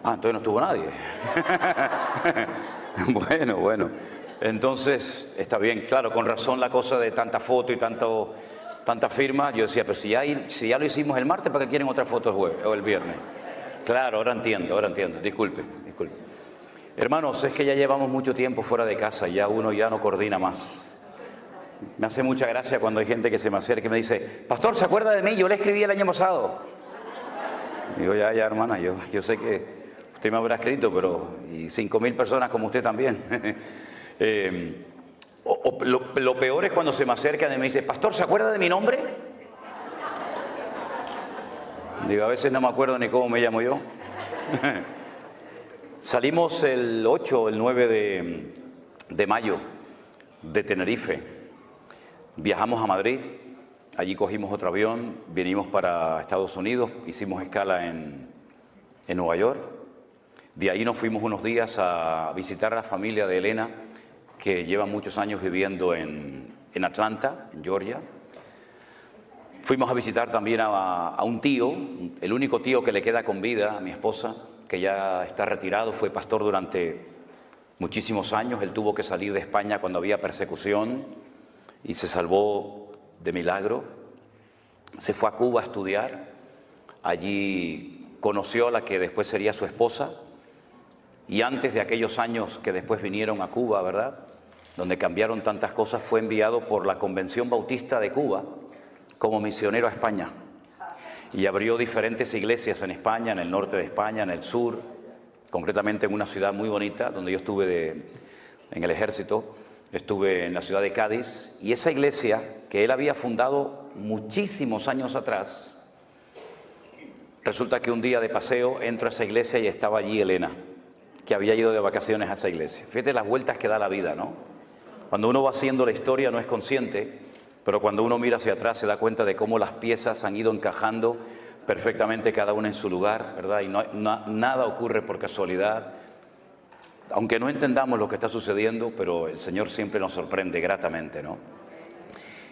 Ah, entonces no estuvo nadie. Bueno. Entonces, está bien, claro, con razón la cosa de tanta foto y tanta firma. Yo decía, pero si ya lo hicimos el martes, ¿para qué quieren otra foto el jueves o el viernes? Claro, ahora entiendo. Disculpe. Hermanos, es que ya llevamos mucho tiempo fuera de casa, ya uno ya no coordina más. Me hace mucha gracia cuando hay gente que se me acerca y me dice, pastor, ¿se acuerda de mí? Yo le escribí el año pasado. Digo, ya, hermana, yo sé que usted me habrá escrito, pero y 5.000 personas como usted también. Lo peor es cuando se me acercan y me dicen, pastor, ¿se acuerda de mi nombre? Digo, a veces no me acuerdo ni cómo me llamo yo. Salimos el 8 o el 9 de mayo de Tenerife. Viajamos a Madrid, allí cogimos otro avión, vinimos para Estados Unidos, hicimos escala en Nueva York. De ahí nos fuimos unos días a visitar a la familia de Elena, que lleva muchos años viviendo en Atlanta, en Georgia. Fuimos a visitar también a un tío, el único tío que le queda con vida a mi esposa, que ya está retirado, fue pastor durante muchísimos años. Él tuvo que salir de España cuando había persecución y se salvó de milagro. Se fue a Cuba a estudiar, allí conoció a la que después sería su esposa, y antes de aquellos años que después vinieron a Cuba, ¿verdad?, donde cambiaron tantas cosas, fue enviado por la Convención Bautista de Cuba como misionero a España, y abrió diferentes iglesias en España, en el norte de España, en el sur, concretamente en una ciudad muy bonita, donde yo estuve en el ejército. Estuve en la ciudad de Cádiz, y esa iglesia que él había fundado muchísimos años atrás, resulta que un día de paseo entro a esa iglesia y estaba allí Elena, que había ido de vacaciones a esa iglesia. Fíjate las vueltas que da la vida, ¿no? Cuando uno va haciendo la historia no es consciente, pero cuando uno mira hacia atrás se da cuenta de cómo las piezas han ido encajando perfectamente cada una en su lugar, ¿verdad? Y nada ocurre por casualidad. Aunque no entendamos lo que está sucediendo, pero el Señor siempre nos sorprende gratamente, ¿no?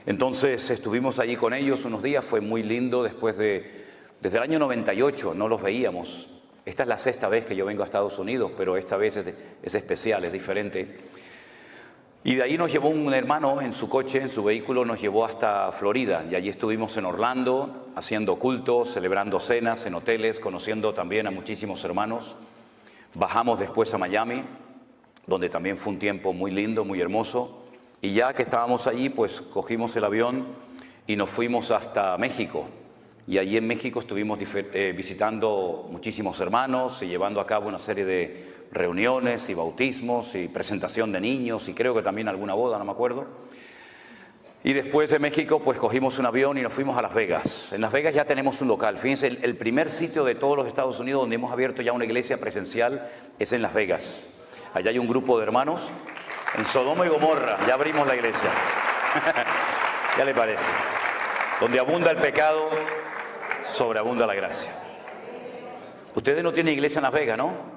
Entonces estuvimos allí con ellos unos días, fue muy lindo. Desde el año 98 no los veíamos. Esta es la 6ª vez que yo vengo a Estados Unidos, pero esta vez es especial, es diferente. Y de ahí nos llevó un hermano en su coche, en su vehículo, nos llevó hasta Florida, y allí estuvimos en Orlando haciendo cultos, celebrando cenas en hoteles, conociendo también a muchísimos hermanos. Bajamos después a Miami, donde también fue un tiempo muy lindo, muy hermoso. Y ya que estábamos allí, pues cogimos el avión y nos fuimos hasta México. Y allí en México estuvimos visitando muchísimos hermanos y llevando a cabo una serie de reuniones y bautismos y presentación de niños, y creo que también alguna boda, no me acuerdo. Y después de México, pues cogimos un avión y nos fuimos a Las Vegas. En Las Vegas ya tenemos un local. Fíjense, el primer sitio de todos los Estados Unidos donde hemos abierto ya una iglesia presencial es en Las Vegas. Allá hay un grupo de hermanos, en Sodoma y Gomorra, ya abrimos la iglesia. ¿Ya le parece? Donde abunda el pecado, sobreabunda la gracia. Ustedes no tienen iglesia en Las Vegas, ¿no?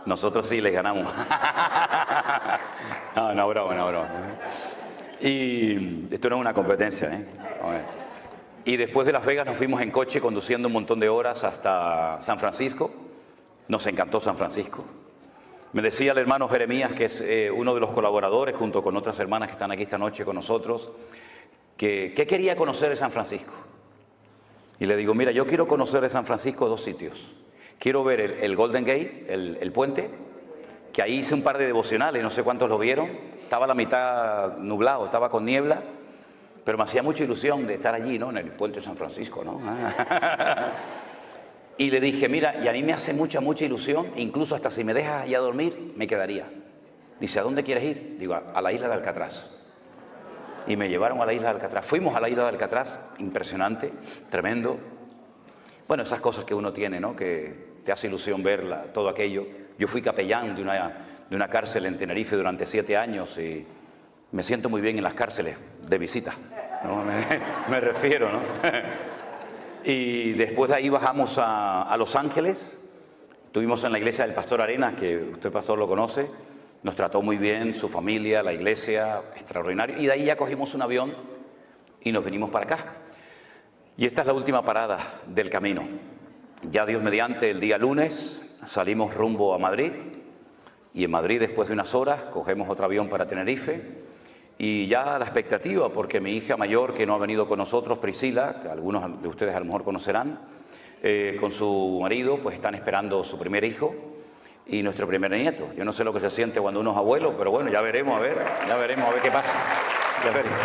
Nosotros sí les ganamos. No, broma. Y esto no es una competencia, ¿eh? Y después de Las Vegas nos fuimos en coche conduciendo un montón de horas hasta San Francisco. Nos encantó San Francisco. Me decía el hermano Jeremías, que es uno de los colaboradores, junto con otras hermanas que están aquí esta noche con nosotros, que ¿qué quería conocer de San Francisco? Y le digo, mira, yo quiero conocer de San Francisco 2 sitios. Quiero ver el Golden Gate, el puente, que ahí hice un par de devocionales, no sé cuántos lo vieron. Estaba a la mitad nublado, estaba con niebla, pero me hacía mucha ilusión de estar allí, ¿no? En el puente de San Francisco, ¿no? Y le dije, mira, y a mí me hace mucha ilusión, incluso hasta si me dejas allá dormir, me quedaría. Dice, ¿a dónde quieres ir? Digo, a la isla de Alcatraz. Y me llevaron a la isla de Alcatraz. Fuimos a la isla de Alcatraz, impresionante, tremendo. Bueno, esas cosas que uno tiene, ¿no? Que te hace ilusión verla, todo aquello. Yo fui capellán de una cárcel en Tenerife durante 7 años y me siento muy bien en las cárceles de visita, ¿no? Me refiero, ¿no? Y después de ahí bajamos a Los Ángeles. Estuvimos en la iglesia del pastor Arenas, que usted, pastor, lo conoce. Nos trató muy bien, su familia, la iglesia, extraordinario. Y de ahí ya cogimos un avión y nos venimos para acá. Y esta es la última parada del camino. Ya Dios mediante, el día lunes salimos rumbo a Madrid y en Madrid, después de unas horas, cogemos otro avión para Tenerife y ya la expectativa, porque mi hija mayor, que no ha venido con nosotros, Priscila, que algunos de ustedes a lo mejor conocerán, con su marido, pues están esperando su primer hijo y nuestro primer nieto. Yo no sé lo que se siente cuando uno es abuelo, pero bueno, ya veremos, a ver qué pasa. Ya veremos.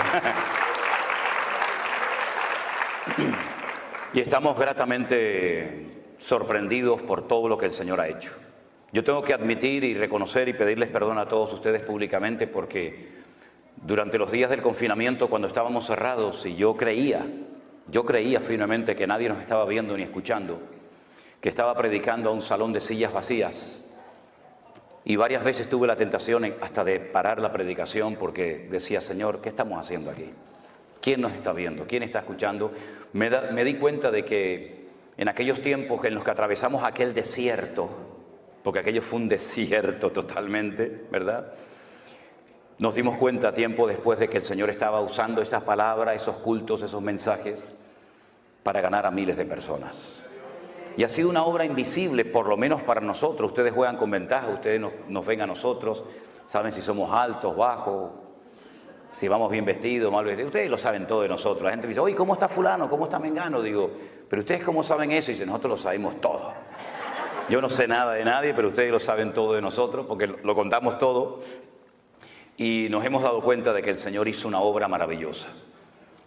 Y estamos gratamente sorprendidos por todo lo que el Señor ha hecho. Yo tengo que admitir y reconocer y pedirles perdón a todos ustedes públicamente porque durante los días del confinamiento, cuando estábamos cerrados y yo creía firmemente que nadie nos estaba viendo ni escuchando, que estaba predicando a un salón de sillas vacías, y varias veces tuve la tentación hasta de parar la predicación porque decía, Señor, ¿qué estamos haciendo aquí? ¿Quién nos está viendo? ¿Quién está escuchando? Me di cuenta de que en aquellos tiempos en los que atravesamos aquel desierto, porque aquello fue un desierto totalmente, ¿verdad? Nos dimos cuenta tiempo después de que el Señor estaba usando esas palabras, esos cultos, esos mensajes, para ganar a miles de personas. Y ha sido una obra invisible, por lo menos para nosotros. Ustedes juegan con ventaja, ustedes nos ven a nosotros, saben si somos altos, bajos, si vamos bien vestidos, mal vestidos. Ustedes lo saben todo de nosotros. La gente me dice, oye, ¿cómo está fulano? ¿Cómo está mengano? Digo, ¿pero ustedes cómo saben eso? Y dicen, nosotros lo sabemos todo. Yo no sé nada de nadie, pero ustedes lo saben todo de nosotros, porque lo contamos todo. Y nos hemos dado cuenta de que el Señor hizo una obra maravillosa.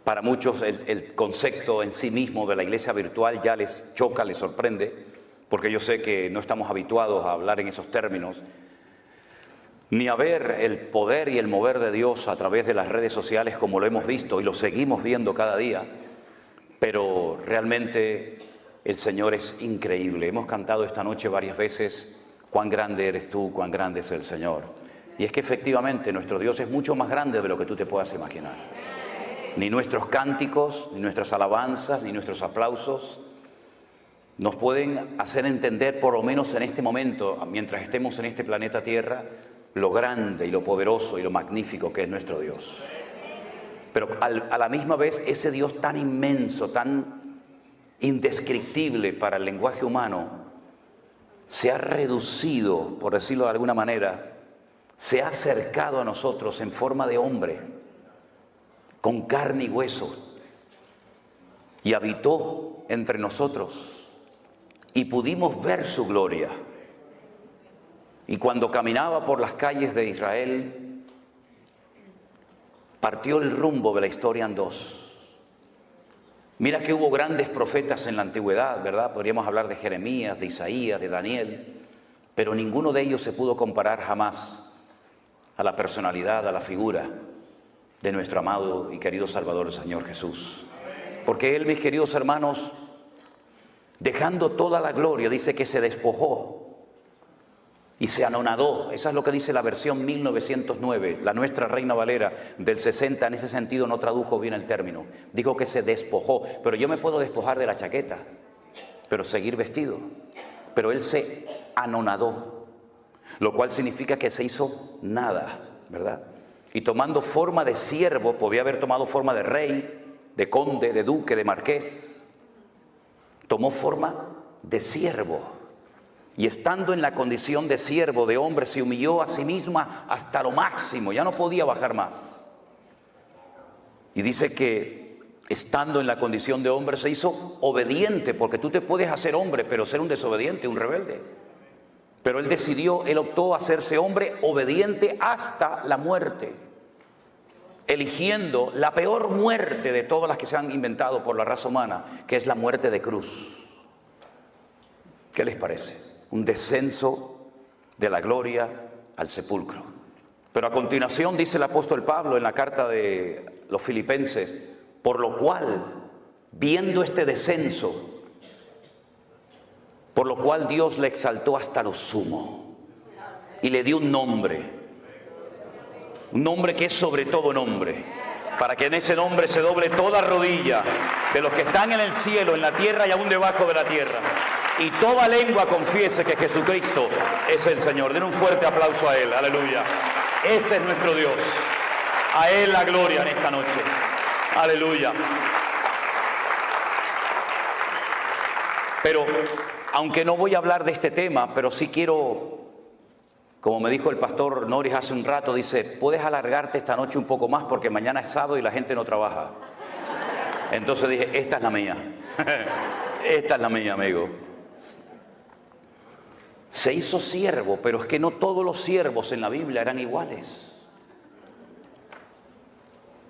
Para muchos el concepto en sí mismo de la iglesia virtual ya les choca, les sorprende, porque yo sé que no estamos habituados a hablar en esos términos, ni a ver el poder y el mover de Dios a través de las redes sociales como lo hemos visto y lo seguimos viendo cada día, pero realmente el Señor es increíble. Hemos cantado esta noche varias veces, cuán grande eres tú, cuán grande es el Señor. Y es que efectivamente nuestro Dios es mucho más grande de lo que tú te puedas imaginar. Ni nuestros cánticos, ni nuestras alabanzas, ni nuestros aplausos nos pueden hacer entender, por lo menos en este momento, mientras estemos en este planeta Tierra, lo grande y lo poderoso y lo magnífico que es nuestro Dios. Pero a la misma vez, ese Dios tan inmenso, tan indescriptible para el lenguaje humano, se ha reducido, por decirlo de alguna manera, se ha acercado a nosotros en forma de hombre, con carne y hueso, y habitó entre nosotros, y pudimos ver su gloria. Y cuando caminaba por las calles de Israel, partió el rumbo de la historia en dos. Mira que hubo grandes profetas en la antigüedad, ¿verdad? Podríamos hablar de Jeremías, de Isaías, de Daniel, pero ninguno de ellos se pudo comparar jamás a la personalidad, a la figura de nuestro amado y querido Salvador, el Señor Jesús. Porque Él, mis queridos hermanos, dejando toda la gloria, dice que se despojó y se anonadó. Esa es lo que dice la versión 1909, la nuestra Reina Valera del 60, en ese sentido no tradujo bien el término. Dijo que se despojó, pero yo me puedo despojar de la chaqueta, pero seguir vestido. Pero Él se anonadó, lo cual significa que se hizo nada, ¿verdad? Y tomando forma de siervo, podía haber tomado forma de rey, de conde, de duque, de marqués. Tomó forma de siervo. Y estando en la condición de siervo, de hombre, se humilló a sí misma hasta lo máximo. Ya no podía bajar más. Y dice que estando en la condición de hombre se hizo obediente, porque tú te puedes hacer hombre, pero ser un desobediente, un rebelde. Pero él optó a hacerse hombre obediente hasta la muerte, eligiendo la peor muerte de todas las que se han inventado por la raza humana, que es la muerte de cruz. ¿Qué les parece? Un descenso de la gloria al sepulcro. Pero a continuación dice el apóstol Pablo en la carta de los Filipenses, por lo cual, viendo este descenso, por lo cual Dios le exaltó hasta lo sumo y le dio un nombre que es sobre todo nombre, para que en ese nombre se doble toda rodilla de los que están en el cielo, en la tierra y aún debajo de la tierra, y toda lengua confiese que Jesucristo es el Señor. Den un fuerte aplauso a Él, aleluya. Ese es nuestro Dios, a Él la gloria en esta noche, aleluya. Pero aunque no voy a hablar de este tema, pero sí quiero, como me dijo el pastor Norris hace un rato, dice, puedes alargarte esta noche un poco más porque mañana es sábado y la gente no trabaja. Entonces dije, esta es la mía. Esta es la mía, amigo. Se hizo siervo, pero es que no todos los siervos en la Biblia eran iguales.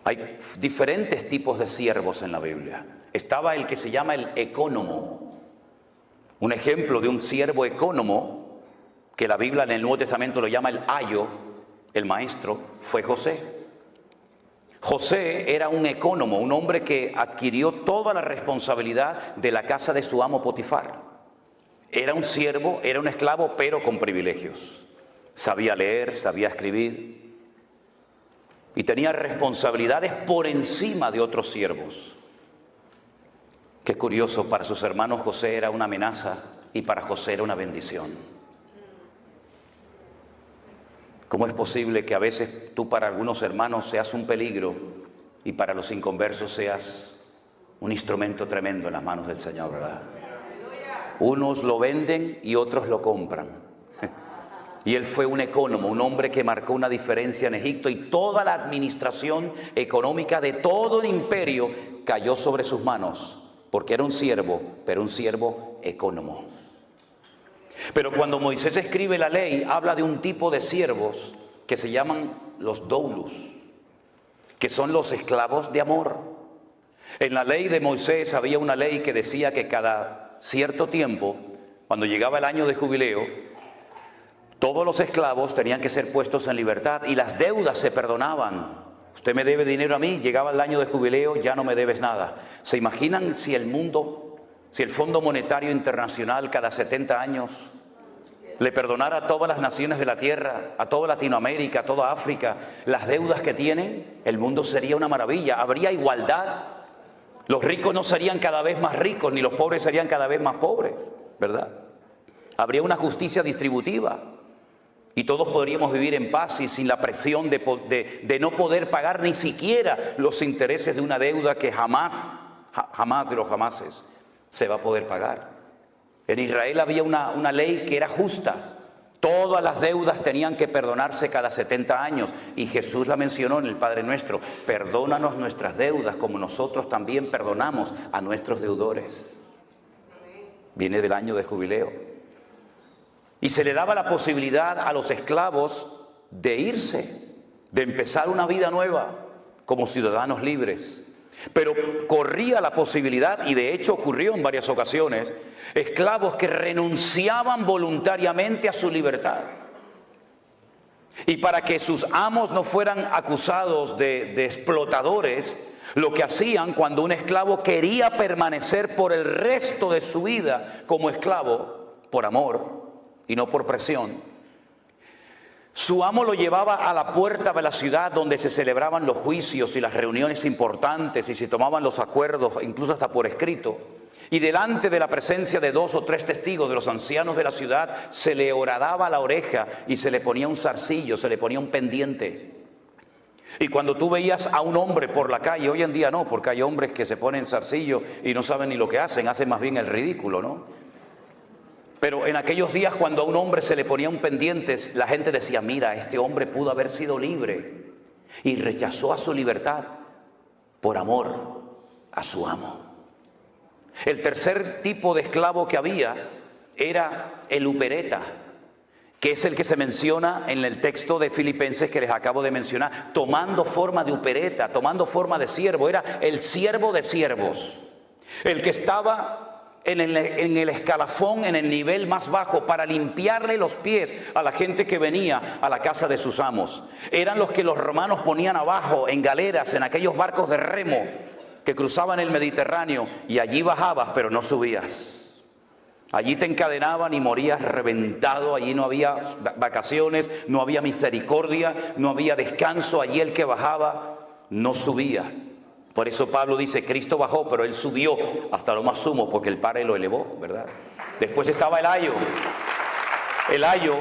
Hay diferentes tipos de siervos en la Biblia. Estaba el que se llama el ecónomo. Un ejemplo de un siervo ecónomo, que la Biblia en el Nuevo Testamento lo llama el ayo, el maestro, fue José. José era un ecónomo, un hombre que adquirió toda la responsabilidad de la casa de su amo Potifar. Era un siervo, era un esclavo, pero con privilegios. Sabía leer, sabía escribir y tenía responsabilidades por encima de otros siervos. Qué curioso, para sus hermanos José era una amenaza y para José era una bendición. ¿Cómo es posible que a veces tú para algunos hermanos seas un peligro y para los inconversos seas un instrumento tremendo en las manos del Señor, verdad? Unos lo venden y otros lo compran. Y él fue un ecónomo, un hombre que marcó una diferencia en Egipto, y toda la administración económica de todo el imperio cayó sobre sus manos, porque era un siervo, pero un siervo ecónomo. Pero cuando Moisés escribe la ley, habla de un tipo de siervos que se llaman los doulos, que son los esclavos de amor. En la ley de Moisés había una ley que decía que cada cierto tiempo, cuando llegaba el año de jubileo, todos los esclavos tenían que ser puestos en libertad y las deudas se perdonaban. Usted me debe dinero a mí, llegaba el año de jubileo, ya no me debes nada. ¿Se imaginan si el Fondo Monetario Internacional cada 70 años le perdonara a todas las naciones de la tierra, a toda Latinoamérica, a toda África, las deudas que tienen? El mundo sería una maravilla, habría igualdad. Los ricos no serían cada vez más ricos, ni los pobres serían cada vez más pobres, ¿verdad? Habría una justicia distributiva y todos podríamos vivir en paz y sin la presión de no poder pagar ni siquiera los intereses de una deuda que jamás de los jamases se va a poder pagar. En Israel había una ley que era justa. Todas las deudas tenían que perdonarse cada 70 años. Y Jesús la mencionó en el Padre Nuestro. Perdónanos nuestras deudas como nosotros también perdonamos a nuestros deudores. Viene del año de jubileo. Y se le daba la posibilidad a los esclavos de irse, de empezar una vida nueva como ciudadanos libres. Pero corría la posibilidad, y de hecho ocurrió en varias ocasiones, esclavos que renunciaban voluntariamente a su libertad. Y para que sus amos no fueran acusados de explotadores, lo que hacían cuando un esclavo quería permanecer por el resto de su vida como esclavo, por amor y no por presión, su amo lo llevaba a la puerta de la ciudad donde se celebraban los juicios y las reuniones importantes y se tomaban los acuerdos, incluso hasta por escrito. Y delante de la presencia de 2 o 3 testigos de los ancianos de la ciudad, se le horadaba la oreja y se le ponía un zarcillo, se le ponía un pendiente. Y cuando tú veías a un hombre por la calle, hoy en día no, porque hay hombres que se ponen zarcillo y no saben ni lo que hacen más bien el ridículo, ¿no? Pero en aquellos días, cuando a un hombre se le ponía un pendiente, la gente decía, mira, este hombre pudo haber sido libre y rechazó a su libertad por amor a su amo. El tercer tipo de esclavo que había era el upereta, que es el que se menciona en el texto de Filipenses que les acabo de mencionar, tomando forma de upereta, tomando forma de siervo. Era el siervo de siervos, el que estaba en el escalafón, en el nivel más bajo, para limpiarle los pies a la gente que venía a la casa de sus amos. Eran los que los romanos ponían abajo en galeras, en aquellos barcos de remo que cruzaban el Mediterráneo, y allí bajabas pero no subías. Allí te encadenaban y morías reventado. Allí no había vacaciones, no había misericordia, no había descanso. Allí el que bajaba no subía. Por eso Pablo dice, Cristo bajó, pero Él subió hasta lo más sumo, porque el Padre lo elevó, ¿verdad? Después estaba el ayo. El ayo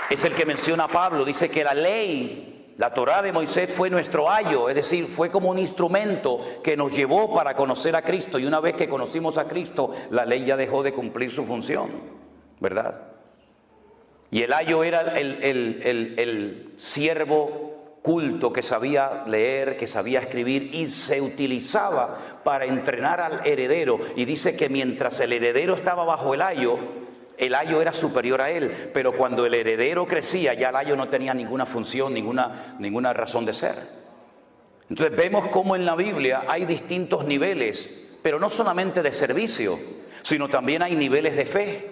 es el que menciona Pablo. Dice que la ley La Torá de Moisés fue nuestro ayo, es decir, fue como un instrumento que nos llevó para conocer a Cristo. Y una vez que conocimos a Cristo, la ley ya dejó de cumplir su función, ¿verdad? Y el ayo era el siervo culto que sabía leer, que sabía escribir y se utilizaba para entrenar al heredero. Y dice que mientras el heredero estaba bajo el ayo era superior a él, pero cuando el heredero crecía, ya el ayo no tenía ninguna función, ninguna razón de ser. Entonces vemos cómo en la Biblia hay distintos niveles, pero no solamente de servicio, sino también hay niveles de fe.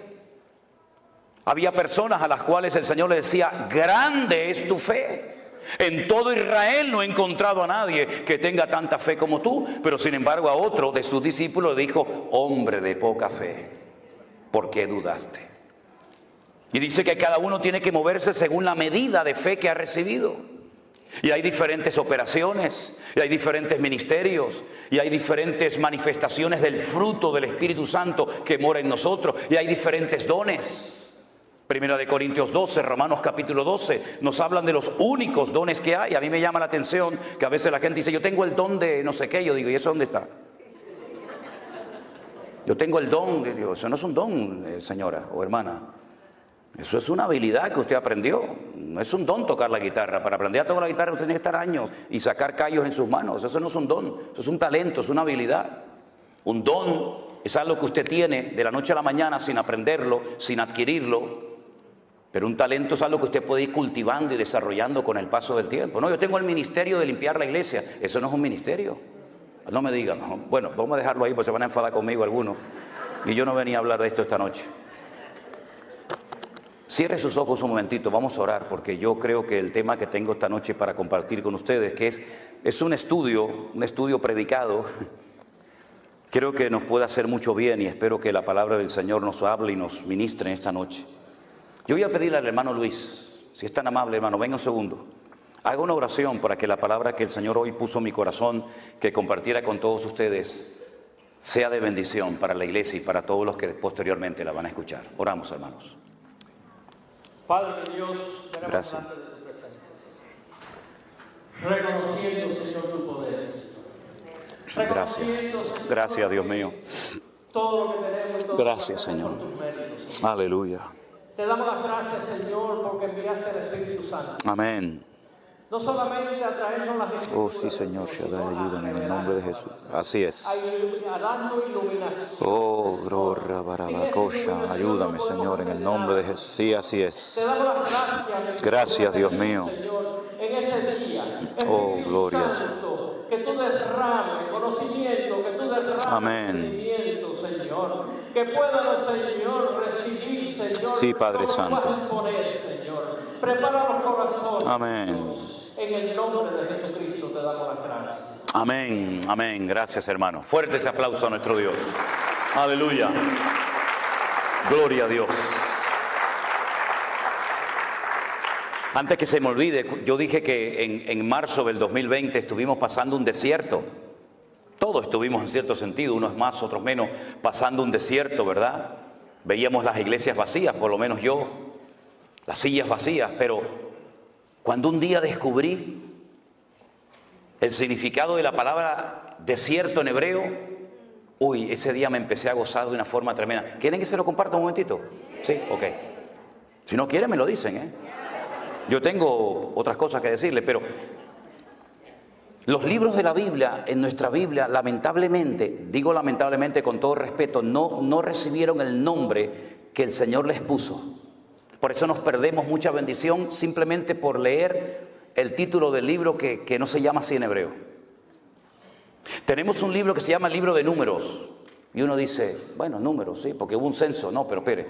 Había personas a las cuales el Señor le decía, grande es tu fe. En todo Israel no he encontrado a nadie que tenga tanta fe como tú, pero sin embargo a otro de sus discípulos le dijo, hombre de poca fe, ¿por qué dudaste? Y dice que cada uno tiene que moverse según la medida de fe que ha recibido. Y hay diferentes operaciones, y hay diferentes ministerios, y hay diferentes manifestaciones del fruto del Espíritu Santo que mora en nosotros, y hay diferentes dones. Primera de Corintios 12, Romanos capítulo 12, nos hablan de los únicos dones que hay. A mí me llama la atención que a veces la gente dice, yo tengo el don de no sé qué. Yo digo, ¿y eso dónde está? Yo tengo el don. Digo, eso no es un don, señora o hermana. Eso es una habilidad que usted aprendió. No es un don tocar la guitarra. Para aprender a tocar la guitarra usted tiene que estar años y sacar callos en sus manos. Eso no es un don, eso es un talento, es una habilidad. Un don es algo que usted tiene de la noche a la mañana sin aprenderlo, sin adquirirlo. Pero un talento es algo que usted puede ir cultivando y desarrollando con el paso del tiempo. No, yo tengo el ministerio de limpiar la iglesia. Eso no es un ministerio. No me digan. No. Bueno, vamos a dejarlo ahí porque se van a enfadar conmigo algunos. Y yo no venía a hablar de esto esta noche. Cierre sus ojos un momentito, vamos a orar, porque yo creo que el tema que tengo esta noche para compartir con ustedes, que es un estudio predicado, creo que nos puede hacer mucho bien y espero que la palabra del Señor nos hable y nos ministre en esta noche. Yo voy a pedirle al hermano Luis, si es tan amable, hermano, venga un segundo. Haga una oración para que la palabra que el Señor hoy puso en mi corazón, que compartiera con todos ustedes, sea de bendición para la iglesia y para todos los que posteriormente la van a escuchar. Oramos, hermanos. Padre Dios, venimos delante de tu presencia, reconociendo, Señor, tu poder. Gracias. Gracias, Dios mío. Todo lo que tenemos y todo Gracias, Señor. por tus méritos, Señor. Aleluya. Te damos las gracias, Señor, porque enviaste al Espíritu Santo. Amén. No solamente a traernos las escrituras. Oh, sí, Señor, Shaddai, ayúdame en el nombre de Jesús. Así es. A darnos iluminación. Oh, gloria, barabacosha, ayúdame, Señor, en el nombre de Jesús. Sí, así es. Te damos las gracias. Gracias, Dios mío. Señor, en este día. Oh, gloria. Santo, que tú derrames conocimiento, que tú derrames entendimiento, Señor. Que puedan, Señor, recibir, Señor. Sí, Padre lo que Santo. vas a exponer, Señor. Prepara los corazones. Amén. Dios. En el nombre de Jesucristo te damos las gracias. Amén, amén. Gracias, hermano. Fuerte ese aplauso a nuestro Dios. Aleluya. Gloria a Dios. Antes que se me olvide, yo dije que en marzo del 2020 estuvimos pasando un desierto. Todos estuvimos en cierto sentido, unos más, otros menos, pasando un desierto, ¿verdad? Veíamos las iglesias vacías, por lo menos yo, las sillas vacías, pero cuando un día descubrí el significado de la palabra desierto en hebreo, uy, ese día me empecé a gozar de una forma tremenda. ¿Quieren que se lo comparta un momentito? Sí, ok. Si no quieren me lo dicen, ¿eh? Yo tengo otras cosas que decirles, pero los libros de la Biblia, en nuestra Biblia, lamentablemente, digo lamentablemente con todo respeto, no recibieron el nombre que el Señor les puso. Por eso nos perdemos mucha bendición simplemente por leer el título del libro que no se llama así en hebreo. Tenemos un libro que se llama el libro de Números. Y uno dice, bueno, números, sí, porque hubo un censo. No, pero espere.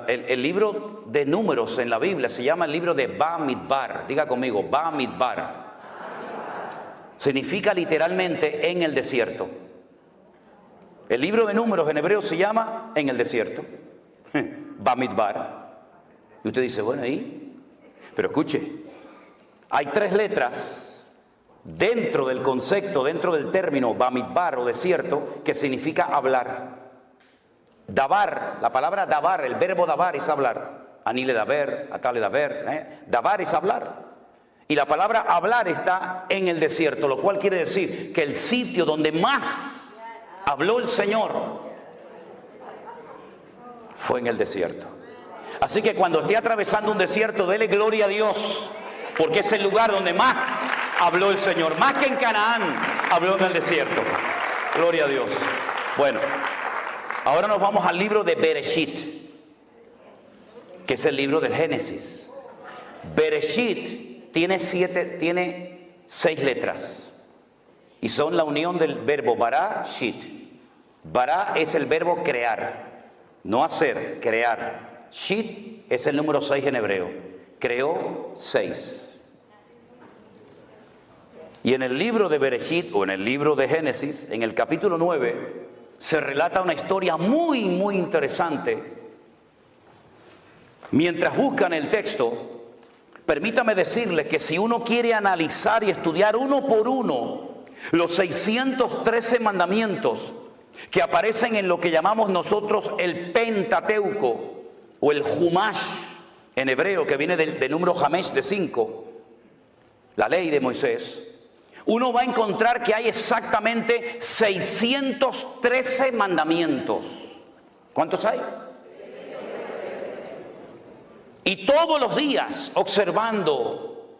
El libro de Números en la Biblia se llama el libro de Bamidbar. Diga conmigo, Bamidbar. Significa literalmente en el desierto. El libro de Números en hebreo se llama en el desierto. Bamidbar. Y usted dice, bueno, ¿y? Pero escuche, hay 3 letras dentro del concepto, dentro del término Bamidbar o desierto, que significa hablar. Dabar, la palabra dabar, el verbo dabar es hablar. Anile daber, atale daber, dabar es hablar. Y la palabra hablar está en el desierto, lo cual quiere decir que el sitio donde más habló el Señor fue en el desierto. Así que cuando esté atravesando un desierto, dele gloria a Dios, porque es el lugar donde más habló el Señor. Más que en Canaán, habló en el desierto. Gloria a Dios. Bueno, ahora nos vamos al libro de Bereshit, que es el libro del Génesis. Bereshit tiene 6 letras y son la unión del verbo bara, shit. Bara es el verbo crear, no hacer, crear. Shit es el número 6 en hebreo. Creó 6. Y en el libro de Bereshit, o en el libro de Génesis, en el capítulo 9, se relata una historia muy interesante. Mientras buscan el texto, permítame decirles que si uno quiere analizar y estudiar uno por uno los 613 mandamientos que aparecen en lo que llamamos nosotros el Pentateuco o el Humash en hebreo, que viene del número Hamesh de 5, la ley de Moisés, uno va a encontrar que hay exactamente 613 mandamientos. ¿Cuántos hay? Y todos los días, observando,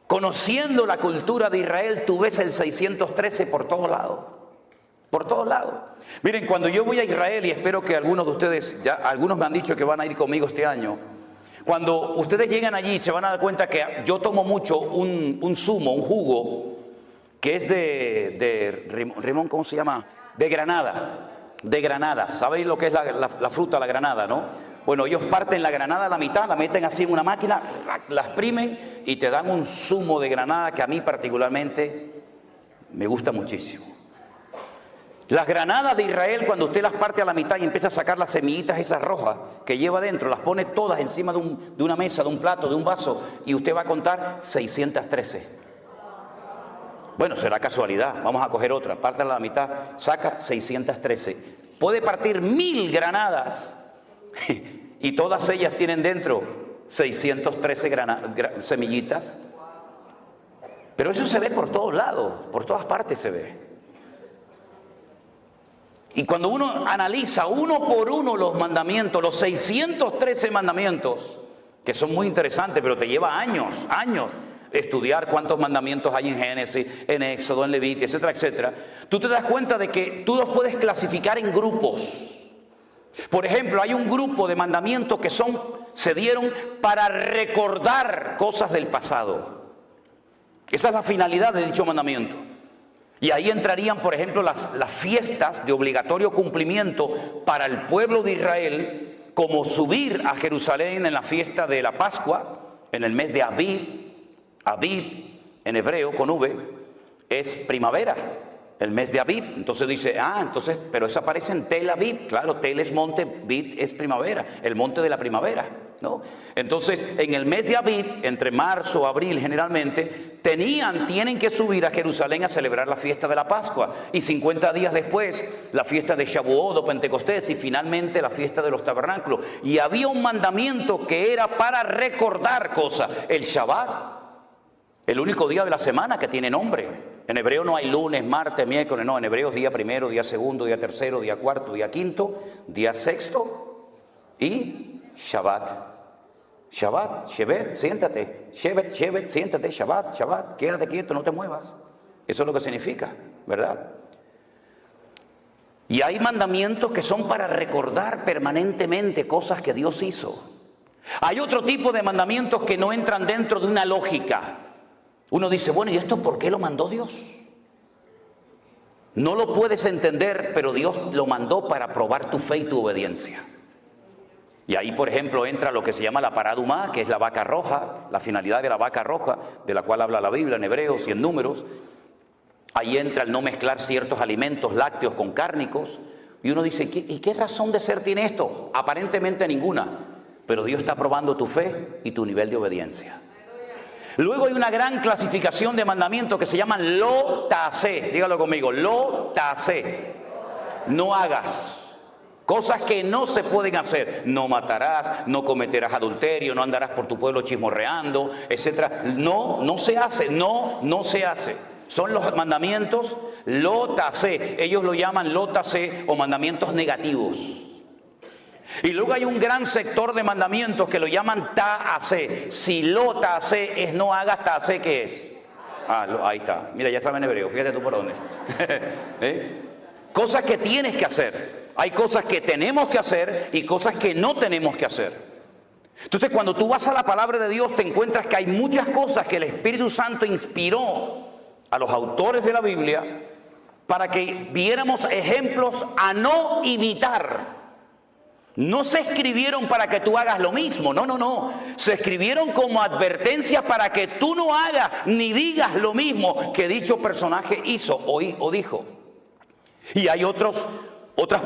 conociendo la cultura de Israel, tú ves el 613 por todos lados. Por todos lados. Miren, cuando yo voy a Israel, y espero que algunos de ustedes, ya algunos me han dicho que van a ir conmigo este año, cuando ustedes llegan allí se van a dar cuenta que yo tomo mucho un zumo, un jugo, que es de limón, ¿cómo se llama? De granada. De granada. ¿Sabéis lo que es la fruta, la granada, no? Bueno, ellos parten la granada a la mitad, la meten así en una máquina, la exprimen y te dan un zumo de granada que a mí particularmente me gusta muchísimo. Las granadas de Israel, cuando usted las parte a la mitad y empieza a sacar las semillitas esas rojas que lleva dentro, las pone todas encima de una mesa, de un plato, de un vaso, y usted va a contar 613. Bueno, será casualidad, vamos a coger otra, parte a la mitad, saca 613. Puede partir 1000 granadas y todas ellas tienen dentro 613 semillitas. Pero eso se ve por todos lados, por todas partes se ve. Y cuando uno analiza uno por uno los mandamientos, los 613 mandamientos, que son muy interesantes, pero te lleva años estudiar cuántos mandamientos hay en Génesis, en Éxodo, en Levítico, etcétera, etcétera, tú te das cuenta de que tú los puedes clasificar en grupos. Por ejemplo, hay un grupo de mandamientos que se dieron para recordar cosas del pasado. Esa es la finalidad de dicho mandamiento. Y ahí entrarían, por ejemplo, las fiestas de obligatorio cumplimiento para el pueblo de Israel, como subir a Jerusalén en la fiesta de la Pascua, en el mes de Aviv. Aviv, en hebreo, con V, es primavera, el mes de Aviv. Entonces dice, pero eso aparece en Tel Aviv. Claro, Tel es monte, Aviv es primavera, el monte de la primavera, ¿no? Entonces, en el mes de Aviv, entre marzo, abril generalmente, tienen que subir a Jerusalén a celebrar la fiesta de la Pascua. Y 50 días después, la fiesta de Shavuot o Pentecostés, y finalmente la fiesta de los tabernáculos. Y había un mandamiento que era para recordar cosas, el Shabbat. El único día de la semana que tiene nombre. En hebreo no hay lunes, martes, miércoles, no. En hebreo es día primero, día segundo, día tercero, día cuarto, día quinto, día sexto y Shabbat. Shabbat, Shevet, siéntate. Shevet, siéntate. Shabbat, quédate quieto, no te muevas. Eso es lo que significa, ¿verdad? Y hay mandamientos que son para recordar permanentemente cosas que Dios hizo. Hay otro tipo de mandamientos que no entran dentro de una lógica. Uno dice, bueno, ¿y esto por qué lo mandó Dios? No lo puedes entender, pero Dios lo mandó para probar tu fe y tu obediencia. Y ahí, por ejemplo, entra lo que se llama la paradumá, que es la vaca roja, la finalidad de la vaca roja, de la cual habla la Biblia en Hebreos y en Números. Ahí entra el no mezclar ciertos alimentos lácteos con cárnicos. Y uno dice, ¿y qué razón de ser tiene esto? Aparentemente ninguna, pero Dios está probando tu fe y tu nivel de obediencia. Luego hay una gran clasificación de mandamientos que se llaman lo ta'aseh. Dígalo conmigo, lo ta'aseh. No hagas. Cosas que no se pueden hacer. No matarás, no cometerás adulterio, no andarás por tu pueblo chismorreando, etc. No se hace, no se hace. Son los mandamientos lotase. Ellos lo llaman lotase o mandamientos negativos. Y luego hay un gran sector de mandamientos que lo llaman ta'ase. Si lo ta'ase es no hagas, ta'ase, ¿qué es? Ahí está. Mira, ya saben hebreo, fíjate tú por dónde. Cosas que tienes que hacer. Hay cosas que tenemos que hacer y cosas que no tenemos que hacer. Entonces, cuando tú vas a la palabra de Dios, te encuentras que hay muchas cosas que el Espíritu Santo inspiró a los autores de la Biblia para que viéramos ejemplos a no imitar. No se escribieron para que tú hagas lo mismo, no. Se escribieron como advertencias para que tú no hagas ni digas lo mismo que dicho personaje hizo o dijo. Y hay otras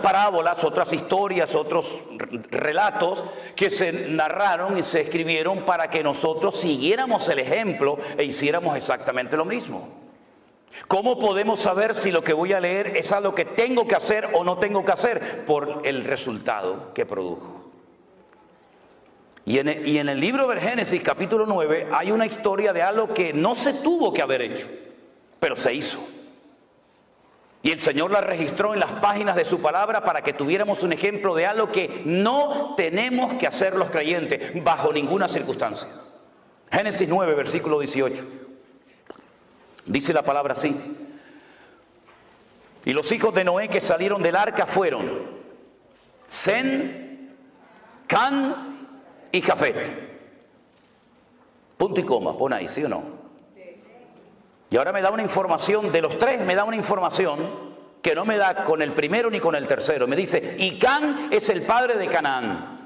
parábolas, otras historias, otros relatos que se narraron y se escribieron para que nosotros siguiéramos el ejemplo e hiciéramos exactamente lo mismo. ¿Cómo podemos saber si lo que voy a leer es algo que tengo que hacer o no tengo que hacer? Por el resultado que produjo. Y en el libro del Génesis, capítulo 9, hay una historia de algo que no se tuvo que haber hecho, pero se hizo. Y el Señor la registró en las páginas de su palabra para que tuviéramos un ejemplo de algo que no tenemos que hacer los creyentes bajo ninguna circunstancia. Génesis 9, versículo 18. Dice la palabra así. Y los hijos de Noé que salieron del arca fueron Sem, Can y Jafet. Punto y coma, pon ahí, ¿sí o no? Y ahora me da una información, de los tres me da una información que no me da con el primero ni con el tercero. Me dice, y Can es el padre de Canaán.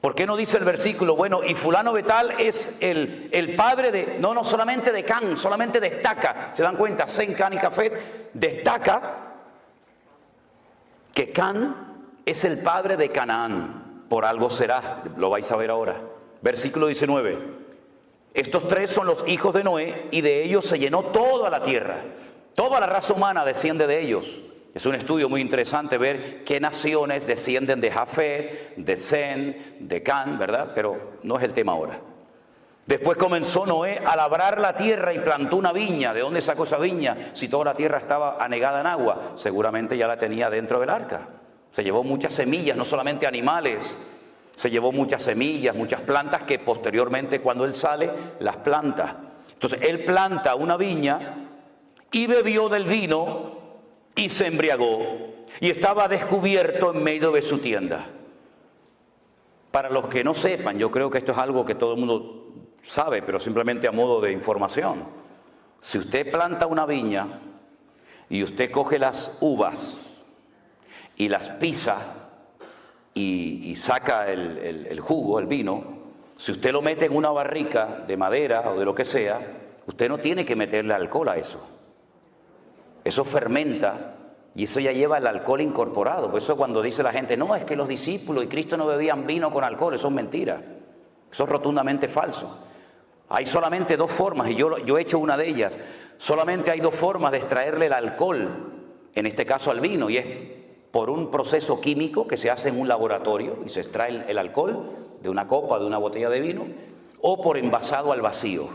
¿Por qué no dice el versículo? Bueno, y fulano de tal es el padre de, no solamente de Can, solamente destaca. ¿Se dan cuenta? Sem, Can y Jafet destaca que Can es el padre de Canaán. Por algo será, lo vais a ver ahora. Versículo 19. Estos tres son los hijos de Noé y de ellos se llenó toda la tierra. Toda la raza humana desciende de ellos. Es un estudio muy interesante ver qué naciones descienden de Jafet, de Sem, de Can, ¿verdad? Pero no es el tema ahora. Después comenzó Noé a labrar la tierra y plantó una viña. ¿De dónde sacó esa viña? Si toda la tierra estaba anegada en agua, seguramente ya la tenía dentro del arca. Se llevó muchas semillas, no solamente animales. Se llevó muchas semillas, muchas plantas que posteriormente cuando él sale, las planta. Entonces él planta una viña y bebió del vino y se embriagó. Y estaba descubierto en medio de su tienda. Para los que no sepan, yo creo que esto es algo que todo el mundo sabe, pero simplemente a modo de información. Si usted planta una viña y usted coge las uvas y las pisa, y saca el jugo, el vino, si usted lo mete en una barrica de madera o de lo que sea, usted no tiene que meterle alcohol a eso. Eso fermenta y eso ya lleva el alcohol incorporado. Por eso cuando dice la gente, no, es que los discípulos y Cristo no bebían vino con alcohol, eso es mentira. Eso es rotundamente falso. Hay solamente dos formas, y yo he hecho una de ellas. Solamente hay dos formas de extraerle el alcohol, en este caso al vino, y es por un proceso químico que se hace en un laboratorio y se extrae el alcohol de una copa, de una botella de vino, o por envasado al vacío.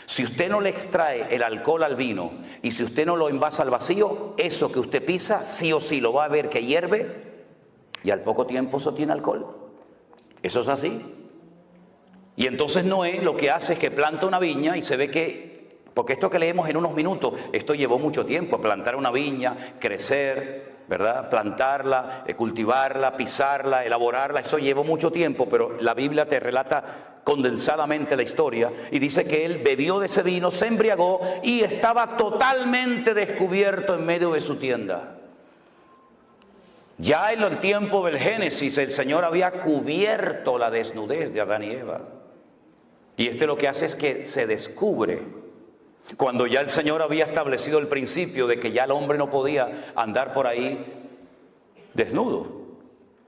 Si usted no le extrae el alcohol al vino y si usted no lo envasa al vacío, eso que usted pisa sí o sí lo va a ver que hierve y al poco tiempo eso tiene alcohol. Eso es así. Y entonces Noé lo que hace es que planta una viña y se ve que, porque esto que leemos en unos minutos, esto llevó mucho tiempo, plantar una viña, crecer, ¿verdad? Plantarla, cultivarla, pisarla, elaborarla, eso llevó mucho tiempo, pero la Biblia te relata condensadamente la historia y dice que él bebió de ese vino, se embriagó y estaba totalmente descubierto en medio de su tienda. Ya en el tiempo del Génesis el Señor había cubierto la desnudez de Adán y Eva. Y lo que hace es que se descubre. Cuando ya el Señor había establecido el principio de que ya el hombre no podía andar por ahí desnudo,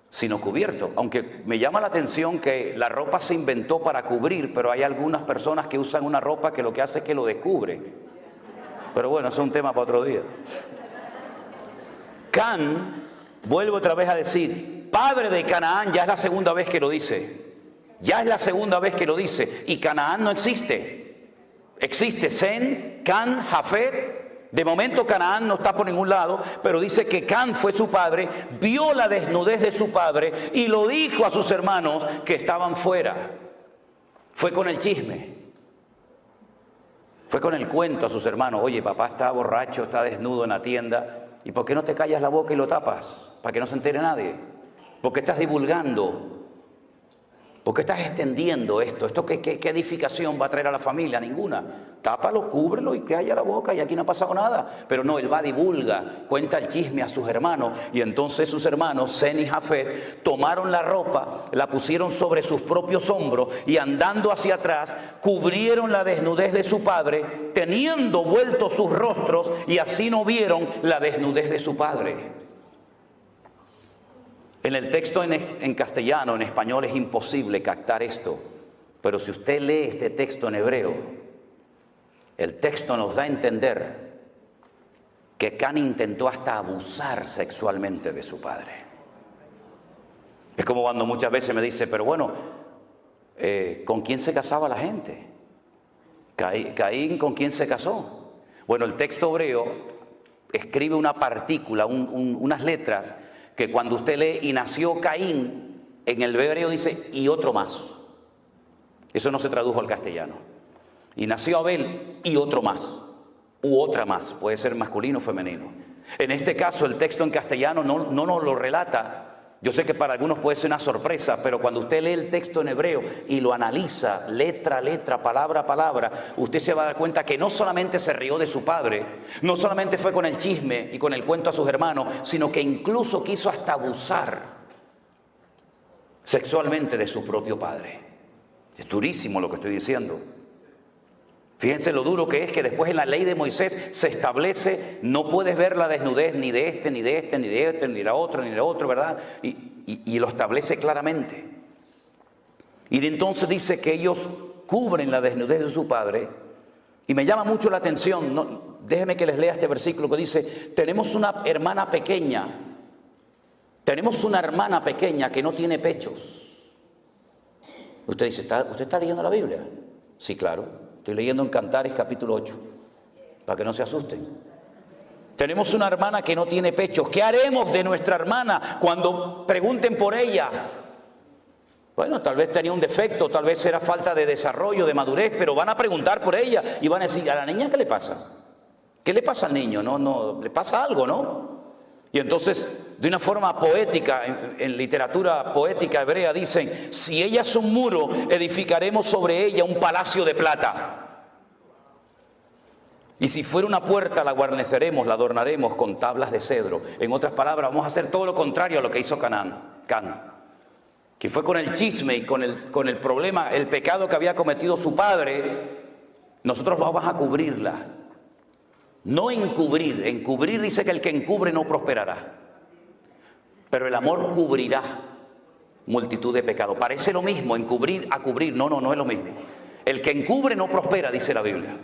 sino cubierto. Aunque me llama la atención que la ropa se inventó para cubrir, pero hay algunas personas que usan una ropa que lo que hace es que lo descubre. Pero bueno, eso es un tema para otro día. Can Vuelvo otra vez a decir, padre de Canaán, ya es la segunda vez que lo dice. Ya es la segunda vez que lo dice. Y Canaán no existe. Existe Sem, Can, Jafet. De momento Canaán no está por ningún lado, pero dice que Can fue su padre, vio la desnudez de su padre y lo dijo a sus hermanos que estaban fuera. Fue con el chisme. Fue con el cuento a sus hermanos. Oye, papá está borracho, está desnudo en la tienda. ¿Y por qué no te callas la boca y lo tapas? Para que no se entere nadie. ¿Por qué estás divulgando? ¿Por qué estás extendiendo esto? ¿Esto qué edificación va a traer a la familia? Ninguna. Tápalo, cúbrelo y que haya la boca y aquí no ha pasado nada. Pero no, él va, divulga, cuenta el chisme a sus hermanos. Y entonces sus hermanos, Sem y Jafet, tomaron la ropa, la pusieron sobre sus propios hombros y andando hacia atrás, cubrieron la desnudez de su padre, teniendo vueltos sus rostros y así no vieron la desnudez de su padre. En el texto en castellano, en español es imposible captar esto, pero si usted lee este texto en hebreo, el texto nos da a entender que Can intentó hasta abusar sexualmente de su padre. Es como cuando muchas veces me dice, pero bueno, ¿con quién se casaba la gente? Caín, ¿con quién se casó? Bueno, el texto hebreo escribe una partícula, unas letras, que cuando usted lee y nació Caín, en el hebreo dice y otro más. Eso no se tradujo al castellano. Y nació Abel y otro más, u otra más, puede ser masculino o femenino. En este caso el texto en castellano no nos lo relata. Yo sé que para algunos puede ser una sorpresa, pero cuando usted lee el texto en hebreo y lo analiza letra a letra, palabra a palabra, usted se va a dar cuenta que no solamente se rió de su padre, no solamente fue con el chisme y con el cuento a sus hermanos, sino que incluso quiso hasta abusar sexualmente de su propio padre. Es durísimo lo que estoy diciendo. Fíjense lo duro que es que después en la ley de Moisés se establece, no puedes ver la desnudez ni de este, ni de este, ni de este, ni de la otra, ni de otro, ¿verdad? Y lo establece claramente. Y de entonces dice que ellos cubren la desnudez de su padre. Y me llama mucho la atención, déjenme que les lea este versículo que dice, tenemos una hermana pequeña que no tiene pechos. Usted dice, ¿usted está leyendo la Biblia? Sí, claro. Estoy leyendo en Cantares capítulo 8, para que no se asusten. Tenemos una hermana que no tiene pechos. ¿Qué haremos de nuestra hermana cuando pregunten por ella? Bueno, tal vez tenía un defecto, tal vez era falta de desarrollo, de madurez, pero van a preguntar por ella y van a decir, ¿a la niña qué le pasa? ¿Qué le pasa al niño? No, le pasa algo, ¿no? Y entonces, de una forma poética, en literatura poética hebrea dicen, si ella es un muro, edificaremos sobre ella un palacio de plata. Y si fuera una puerta, la guarneceremos, la adornaremos con tablas de cedro. En otras palabras, vamos a hacer todo lo contrario a lo que hizo Can, que fue con el chisme y con el problema, el pecado que había cometido su padre. Nosotros vamos a cubrirla. No encubrir. Encubrir dice que el que encubre no prosperará. Pero el amor cubrirá multitud de pecados. Parece lo mismo, encubrir a cubrir. No es lo mismo. El que encubre no prospera, dice la Biblia.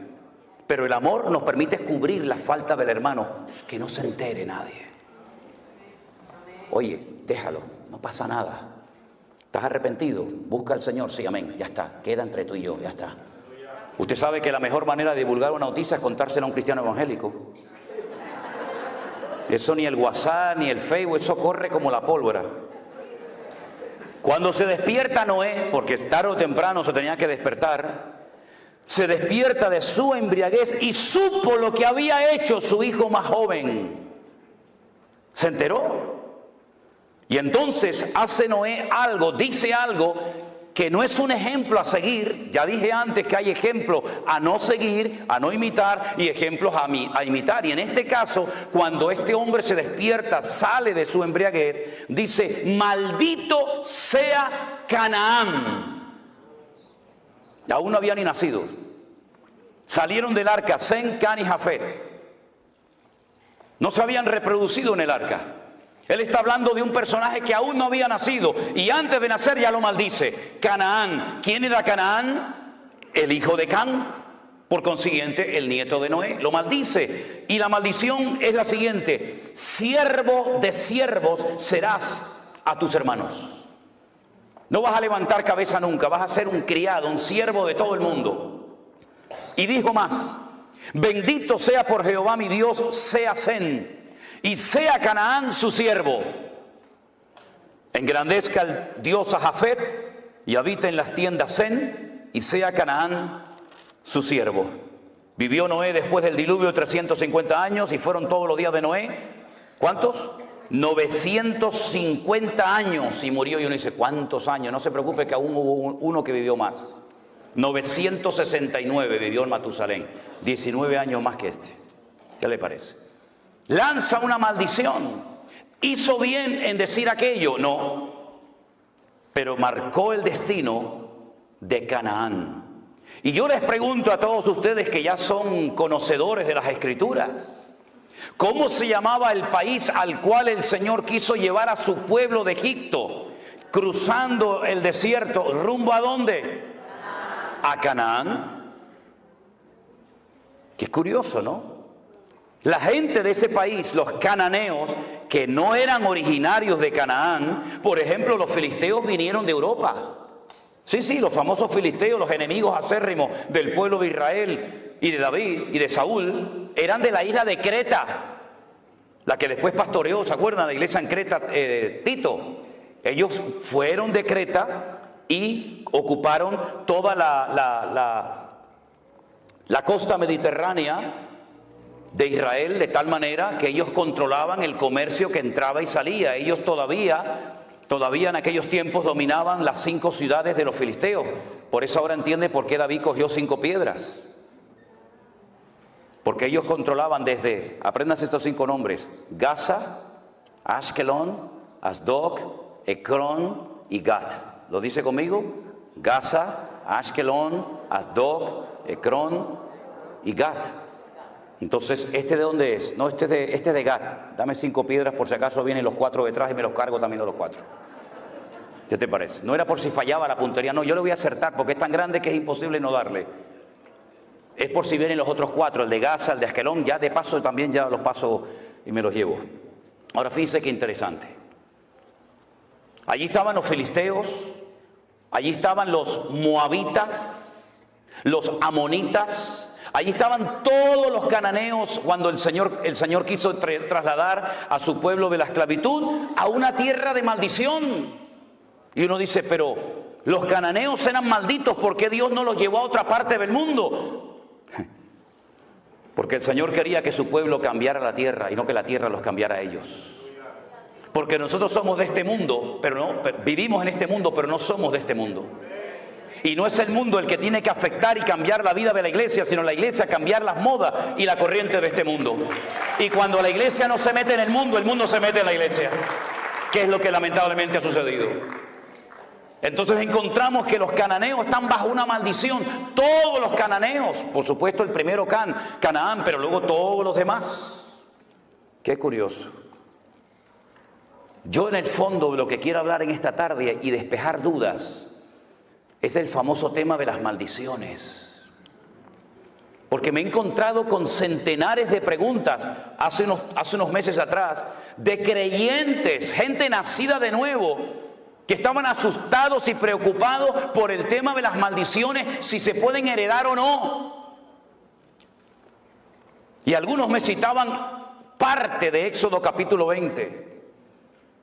Pero el amor nos permite cubrir la falta del hermano, que no se entere nadie. Oye, déjalo, no pasa nada. ¿Estás arrepentido? Busca al Señor. Sí, amén, ya está. Queda entre tú y yo, ya está. Usted sabe que la mejor manera de divulgar una noticia es contársela a un cristiano evangélico. Eso ni el WhatsApp, ni el Facebook, eso corre como la pólvora. Cuando se despierta Noé, porque tarde o temprano se tenía que despertar, se despierta de su embriaguez y supo lo que había hecho su hijo más joven. Se enteró. Y entonces hace Noé algo, dice algo que no es un ejemplo a seguir. Ya dije antes que hay ejemplos a no seguir, a no imitar y ejemplos a imitar. Y en este caso, cuando este hombre se despierta, sale de su embriaguez, dice, maldito sea Canaán. Aún no había ni nacido. Salieron del arca Sem, Can y Jafet. No se habían reproducido en el arca. Él está hablando de un personaje que aún no había nacido y antes de nacer ya lo maldice. Canaán. ¿Quién era Canaán? El hijo de Can. Por consiguiente, el nieto de Noé lo maldice. Y la maldición es la siguiente: siervo de siervos serás a tus hermanos. No vas a levantar cabeza nunca, vas a ser un criado, un siervo de todo el mundo. Y dijo más: bendito sea por Jehová mi Dios, sea Sen, y sea Canaán su siervo. Engrandezca el Dios a Jafet, y habita en las tiendas Sen, y sea Canaán su siervo. Vivió Noé después del diluvio 350 años, y fueron todos los días de Noé, ¿cuántos? 950 años, y murió. Y uno dice, ¿cuántos años? No se preocupe, que aún hubo uno que vivió más. 969 vivió en Matusalén, 19 años más que este. ¿Qué le parece? Lanza una maldición. ¿Hizo bien en decir aquello? No. Pero marcó el destino de Canaán. Y yo les pregunto a todos ustedes que ya son conocedores de las Escrituras, ¿cómo se llamaba el país al cual el Señor quiso llevar a su pueblo de Egipto, cruzando el desierto, rumbo a dónde? A Canaán. Qué curioso, ¿no? La gente de ese país, los cananeos, que no eran originarios de Canaán, por ejemplo, los filisteos vinieron de Europa. Sí, los famosos filisteos, los enemigos acérrimos del pueblo de Israel y de David y de Saúl, eran de la isla de Creta, la que después pastoreó, ¿se acuerdan? La iglesia en Creta, Tito. Ellos fueron de Creta y ocuparon toda la costa mediterránea de Israel, de tal manera que ellos controlaban el comercio que entraba y salía. Ellos todavía en aquellos tiempos dominaban las 5 ciudades de los filisteos. Por eso ahora entiende por qué David cogió 5 piedras. Porque ellos controlaban desde, apréndanse estos 5 nombres: Gaza, Ashkelon, Asdod, Ecrón y Gat. ¿Lo dice conmigo? Gaza, Ashkelon, Asdod, Ecrón y Gat. Entonces, ¿este de dónde es? No, este es de Gat. Dame 5 piedras por si acaso vienen los 4 detrás y me los cargo también a los 4. ¿Qué te parece? No era por si fallaba la puntería, no, yo le voy a acertar porque es tan grande que es imposible no darle. Es por si vienen los otros 4, el de Gaza, el de Askelón, ya de paso también ya los paso y me los llevo. Ahora fíjense qué interesante. Allí estaban los filisteos, allí estaban los moabitas, los amonitas. Allí estaban todos los cananeos cuando el Señor quiso trasladar a su pueblo de la esclavitud a una tierra de maldición. Y uno dice, pero los cananeos eran malditos, ¿por qué Dios no los llevó a otra parte del mundo? Porque el Señor quería que su pueblo cambiara la tierra y no que la tierra los cambiara a ellos. Porque nosotros somos de este mundo, vivimos en este mundo, pero no somos de este mundo. Y no es el mundo el que tiene que afectar y cambiar la vida de la iglesia, sino la iglesia cambiar las modas y la corriente de este mundo. Y cuando la iglesia no se mete en el mundo se mete en la iglesia, que es lo que lamentablemente ha sucedido. Entonces encontramos que los cananeos están bajo una maldición. Todos los cananeos, por supuesto el primero Canaán, pero luego todos los demás. Qué curioso. Yo en el fondo de lo que quiero hablar en esta tarde y despejar dudas es el famoso tema de las maldiciones. Porque me he encontrado con centenares de preguntas hace unos meses atrás de creyentes, gente nacida de nuevo, que estaban asustados y preocupados por el tema de las maldiciones, si se pueden heredar o no. Y algunos me citaban parte de Éxodo capítulo 20.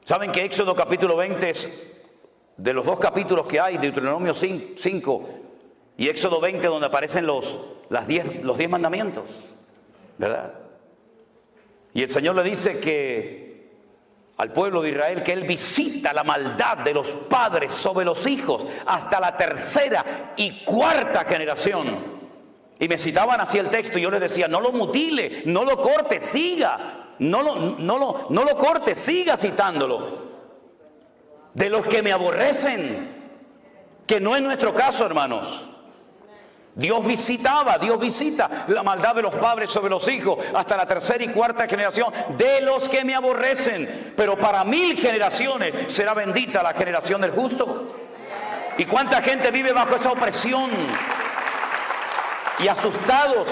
¿Saben que Éxodo capítulo 20 es de los 2 capítulos que hay, Deuteronomio 5 y Éxodo 20, donde aparecen los 10 mandamientos, ¿verdad? Y el Señor le dice que al pueblo de Israel que Él visita la maldad de los padres sobre los hijos hasta la 3ª y 4ª generación. Y me citaban así el texto y yo les decía, no lo mutile, no lo corte, siga, no lo corte, siga citándolo. De los que me aborrecen, que no es nuestro caso, hermanos. Dios visita la maldad de los padres sobre los hijos hasta la 3ª y 4ª generación de los que me aborrecen, pero para 1000 generaciones será bendita la generación del justo. ¿Y cuánta gente vive bajo esa opresión? y asustados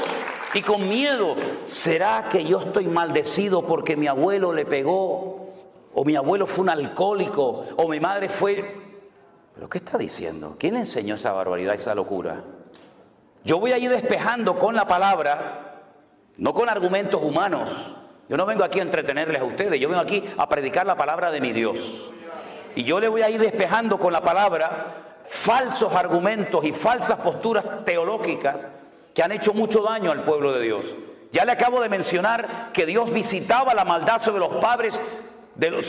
y con miedo. ¿Será que yo estoy maldecido porque mi abuelo le pegó? ¿O mi abuelo fue un alcohólico? ¿O mi madre fue...? ¿Pero qué está diciendo? ¿Quién le enseñó esa barbaridad, esa locura? Yo voy a ir despejando con la palabra, no con argumentos humanos. Yo no vengo aquí a entretenerles a ustedes, yo vengo aquí a predicar la palabra de mi Dios. Y yo le voy a ir despejando con la palabra falsos argumentos y falsas posturas teológicas que han hecho mucho daño al pueblo de Dios. Ya le acabo de mencionar que Dios visitaba la maldad sobre los padres,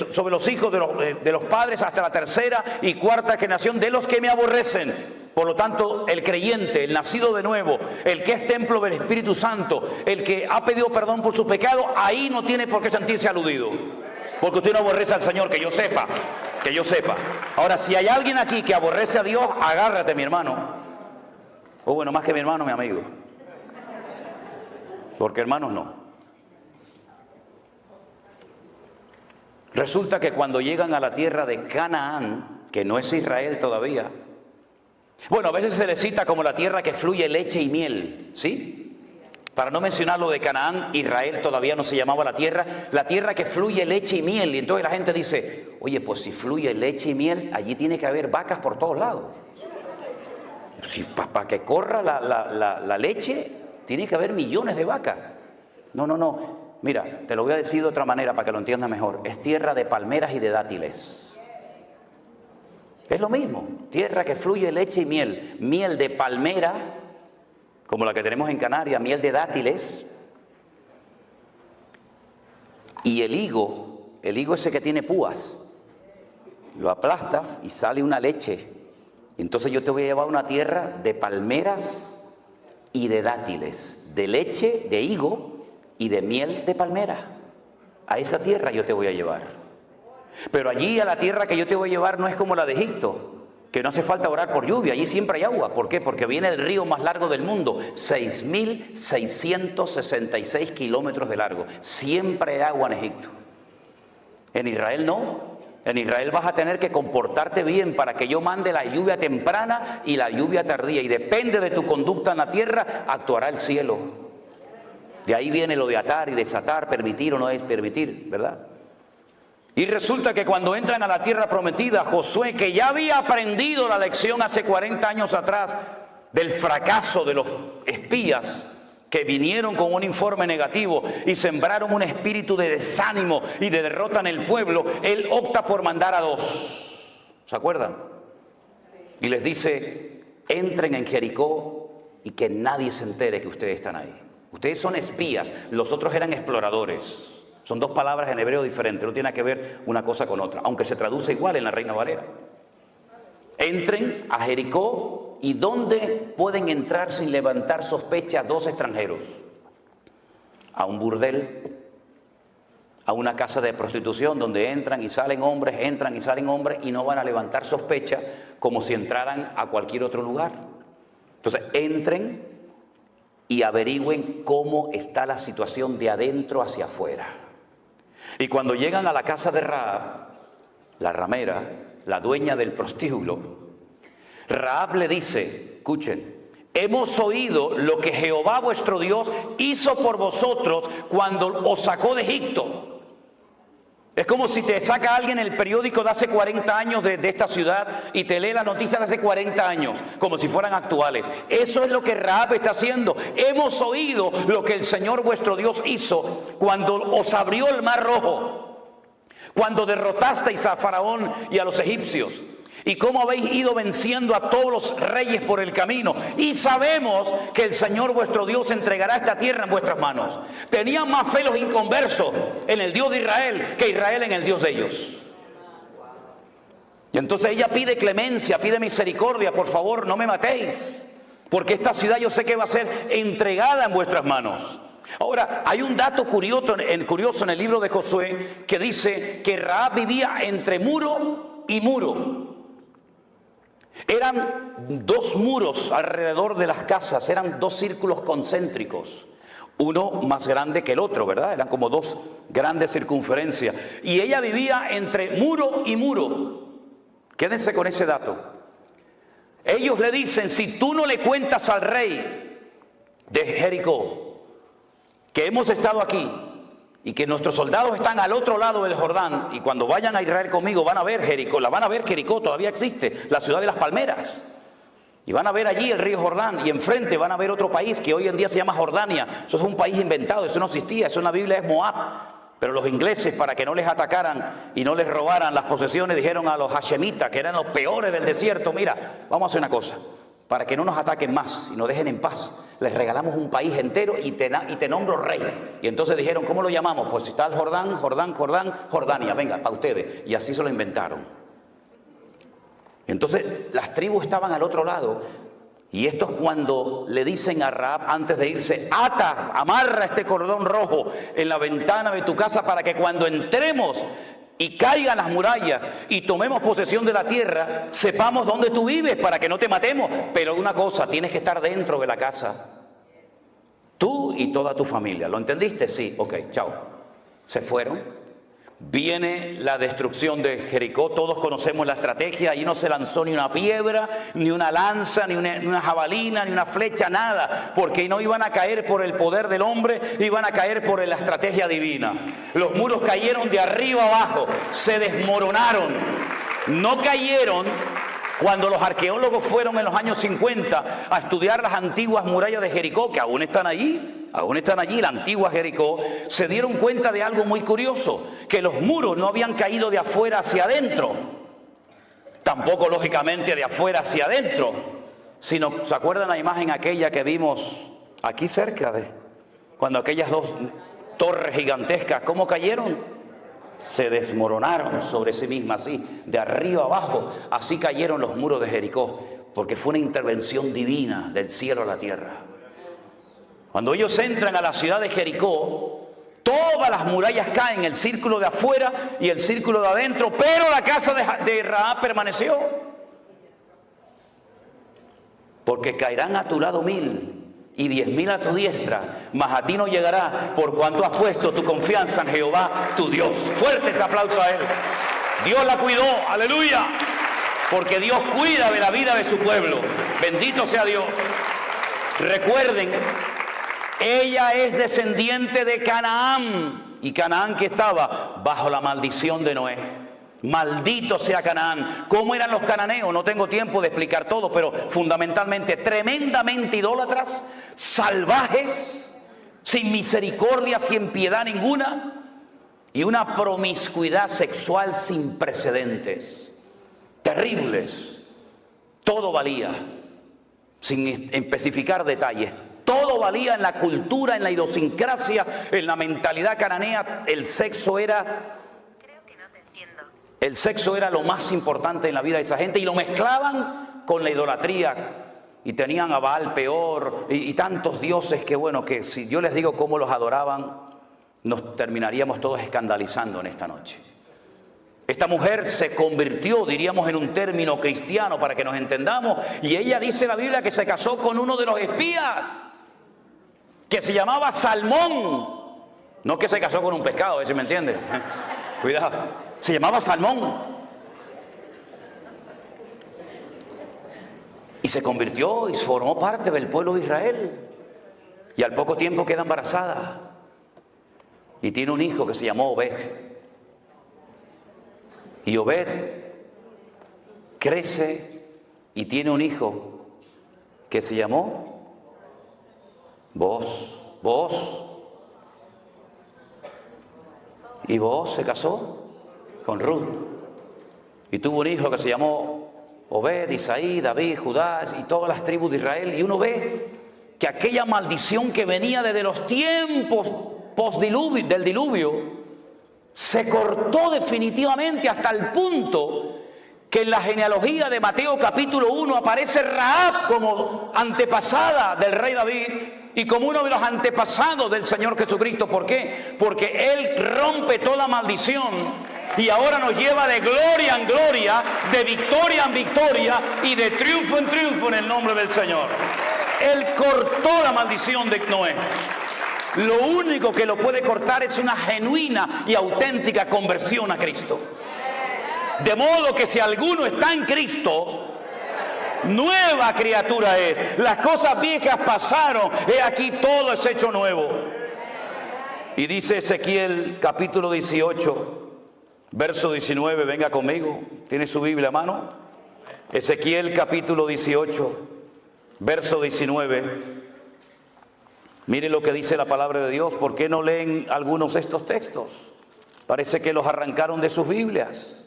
sobre los hijos de los padres hasta la tercera y cuarta generación de los que me aborrecen. Por lo tanto, el creyente, el nacido de nuevo, el que es templo del Espíritu Santo, el que ha pedido perdón por sus pecados, ahí no tiene por qué sentirse aludido. Porque usted no aborrece al Señor, que yo sepa, que yo sepa. Ahora, si hay alguien aquí que aborrece a Dios, agárrate, mi hermano. O bueno, más que mi hermano, mi amigo. Porque hermanos no. Resulta que cuando llegan a la tierra de Canaán, que no es Israel todavía, bueno, a veces se le cita como la tierra que fluye leche y miel, ¿sí? Para no mencionar lo de Canaán, Israel todavía no se llamaba la tierra que fluye leche y miel. Y entonces la gente dice, oye, pues si fluye leche y miel, allí tiene que haber vacas por todos lados. Si, para que corra la leche, tiene que haber millones de vacas. No. Mira, te lo voy a decir de otra manera para que lo entiendas mejor. Es tierra de palmeras y de dátiles. Es lo mismo, tierra que fluye leche y miel. Miel de palmera, como la que tenemos en Canarias, miel de dátiles. Y el higo ese que tiene púas, lo aplastas y sale una leche. Entonces yo te voy a llevar a una tierra de palmeras y de dátiles, de leche, de higo y de miel de palmera. A esa tierra yo te voy a llevar. Pero allí a la tierra que yo te voy a llevar no es como la de Egipto, que no hace falta orar por lluvia, allí siempre hay agua. ¿Por qué? Porque viene el río más largo del mundo, 6.666 kilómetros de largo. Siempre hay agua en Egipto. En Israel no. En Israel vas a tener que comportarte bien para que yo mande la lluvia temprana y la lluvia tardía. Y depende de tu conducta en la tierra, actuará el cielo. De ahí viene lo de atar y desatar, permitir o no es permitir, ¿verdad? Y resulta que cuando entran a la tierra prometida, Josué, que ya había aprendido la lección hace 40 años atrás del fracaso de los espías que vinieron con un informe negativo y sembraron un espíritu de desánimo y de derrota en el pueblo, él opta por mandar a 2. ¿Se acuerdan? Y les dice, entren en Jericó y que nadie se entere que ustedes están ahí. Ustedes son espías, los otros eran exploradores. Son 2 palabras en hebreo diferentes, no tiene que ver una cosa con otra, aunque se traduce igual en la Reina Valera. Entren a Jericó, ¿y dónde pueden entrar sin levantar sospecha 2 extranjeros? A un burdel, a una casa de prostitución donde entran y salen hombres y no van a levantar sospecha como si entraran a cualquier otro lugar. Entonces, entren y averigüen cómo está la situación de adentro hacia afuera. Y cuando llegan a la casa de Rahab, la ramera, la dueña del prostíbulo, Rahab le dice, escuchen, hemos oído lo que Jehová vuestro Dios hizo por vosotros cuando os sacó de Egipto. Es como si te saca alguien el periódico de hace 40 años de esta ciudad y te lee la noticia de hace 40 años, como si fueran actuales. Eso es lo que Rahab está haciendo. Hemos oído lo que el Señor vuestro Dios hizo cuando os abrió el mar rojo, cuando derrotasteis a Faraón y a los egipcios, y cómo habéis ido venciendo a todos los reyes por el camino. Y sabemos que el Señor vuestro Dios entregará esta tierra en vuestras manos. Tenían más fe los inconversos en el Dios de Israel que Israel en el Dios de ellos. Y entonces ella pide clemencia, pide misericordia. Por favor, no me matéis, porque esta ciudad yo sé que va a ser entregada en vuestras manos. Ahora, hay un dato curioso en el libro de Josué que dice que Rahab vivía entre muro y muro. Eran 2 muros alrededor de las casas, eran 2 círculos concéntricos, uno más grande que el otro, ¿verdad? Eran como 2 grandes circunferencias. Y ella vivía entre muro y muro. Quédense con ese dato. Ellos le dicen, si tú no le cuentas al rey de Jericó, que hemos estado aquí y que nuestros soldados están al otro lado del Jordán, y cuando vayan a Israel conmigo van a ver Jericó, Jericó todavía existe, la ciudad de las palmeras, y van a ver allí el río Jordán, y enfrente van a ver otro país que hoy en día se llama Jordania. Eso es un país inventado, eso no existía, eso en la Biblia es Moab. Pero los ingleses, para que no les atacaran y no les robaran las posesiones, dijeron a los hashemitas, que eran los peores del desierto: mira, vamos a hacer una cosa, para que no nos ataquen más y nos dejen en paz, les regalamos un país entero y te nombro rey. Y entonces dijeron: ¿cómo lo llamamos? Pues si está el Jordán, Jordania, venga, para ustedes. Y así se lo inventaron. Entonces las tribus estaban al otro lado. Y estos, cuando le dicen a Rahab antes de irse: amarra este cordón rojo en la ventana de tu casa para que cuando entremos y caigan las murallas y tomemos posesión de la tierra, sepamos dónde tú vives para que no te matemos. Pero una cosa, tienes que estar dentro de la casa, tú y toda tu familia. ¿Lo entendiste? Sí, ok, chao. Se fueron. Viene la destrucción de Jericó, todos conocemos la estrategia. Allí no se lanzó ni una piedra, ni una lanza, ni una jabalina, ni una flecha, nada, porque no iban a caer por el poder del hombre, iban a caer por la estrategia divina. Los muros cayeron de arriba abajo, se desmoronaron, no cayeron. Cuando los arqueólogos fueron en los años 50 a estudiar las antiguas murallas de Jericó, que aún están allí, la antigua Jericó, se dieron cuenta de algo muy curioso: que los muros no habían caído de afuera hacia adentro, tampoco lógicamente de afuera hacia adentro, sino, ¿se acuerdan la imagen aquella que vimos aquí cerca cuando aquellas dos torres gigantescas, cómo cayeron? Se desmoronaron sobre sí mismas, así, de arriba abajo. Así cayeron los muros de Jericó, porque fue una intervención divina del cielo a la tierra. Cuando ellos entran a la ciudad de Jericó, todas las murallas caen, el círculo de afuera y el círculo de adentro, pero la casa de Rahab permaneció. Porque caerán a tu lado 1000 y 10.000 a tu diestra, mas a ti no llegará, por cuanto has puesto tu confianza en Jehová tu Dios. Fuerte ese aplauso a él. Dios la cuidó, aleluya, porque Dios cuida de la vida de su pueblo. Bendito sea Dios. Recuerden, ella es descendiente de Canaán, y Canaán, que estaba bajo la maldición de Noé. Maldito sea Canaán. ¿Cómo eran los cananeos? No tengo tiempo de explicar todo, pero fundamentalmente tremendamente idólatras, salvajes, sin misericordia, sin piedad ninguna, y una promiscuidad sexual sin precedentes, terribles. Todo valía, sin especificar detalles, todo valía en la cultura, en la idiosincrasia, en la mentalidad cananea. El sexo era lo más importante en la vida de esa gente, y lo mezclaban con la idolatría, y tenían a Baal Peor y tantos dioses que, bueno, que si yo les digo cómo los adoraban, nos terminaríamos todos escandalizando en esta noche. Esta mujer se convirtió, diríamos en un término cristiano para que nos entendamos, y ella dice en la Biblia que se casó con uno de los espías, que se llamaba Salmón. No que se casó con un pescado, ¿sí me entiende? Cuidado. Se llamaba Salmón. Y se convirtió y formó parte del pueblo de Israel. Y al poco tiempo queda embarazada. Y tiene un hijo que se llamó Obed. Y Obed crece y tiene un hijo que se llamó Booz. Y Booz se casó con Ruth, y tuvo un hijo que se llamó Obed, Isaí, David, Judá y todas las tribus de Israel. Y uno ve que aquella maldición que venía desde los tiempos del diluvio se cortó definitivamente, hasta el punto que en la genealogía de Mateo capítulo 1 aparece Rahab como antepasada del rey David y como uno de los antepasados del Señor Jesucristo. ¿Por qué? Porque Él rompe toda maldición y ahora nos lleva de gloria en gloria, de victoria en victoria y de triunfo en triunfo en el nombre del Señor. Él cortó la maldición de Noé. Lo único que lo puede cortar es una genuina y auténtica conversión a Cristo. De modo que si alguno está en Cristo, nueva criatura es. Las cosas viejas pasaron, he aquí todo es hecho nuevo. Y dice Ezequiel capítulo 18, verso 19, venga conmigo, ¿tiene su Biblia a mano? Ezequiel capítulo 18, verso 19. Mire lo que dice la palabra de Dios. ¿Por qué no leen algunos de estos textos? Parece que los arrancaron de sus Biblias.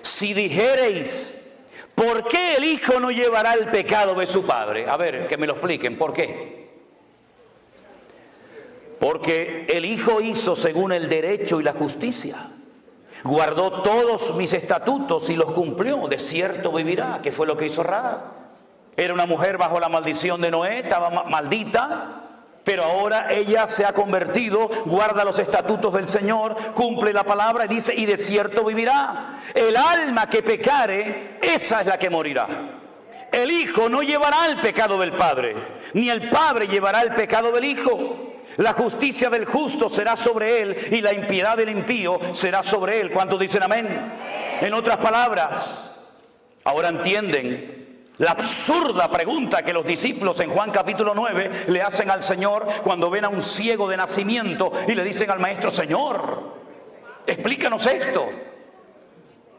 Si dijereis, ¿por qué el hijo no llevará el pecado de su padre? A ver, que me lo expliquen, ¿por qué? Porque el hijo hizo según el derecho y la justicia. Guardó todos mis estatutos y los cumplió. De cierto vivirá, que fue lo que hizo Rahab. Era una mujer bajo la maldición de Noé, estaba maldita. Pero ahora ella se ha convertido, guarda los estatutos del Señor, cumple la palabra y dice, y de cierto vivirá. El alma que pecare, esa es la que morirá. El hijo no llevará el pecado del padre, ni el padre llevará el pecado del hijo. La justicia del justo será sobre él y la impiedad del impío será sobre él. ¿Cuántos dicen amén? En otras palabras, ahora entienden la absurda pregunta que los discípulos en Juan capítulo 9 le hacen al Señor cuando ven a un ciego de nacimiento y le dicen al maestro: Señor, explícanos esto,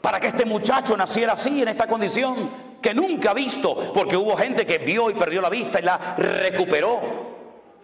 para que este muchacho naciera así, en esta condición que nunca ha visto, porque hubo gente que vio y perdió la vista y la recuperó.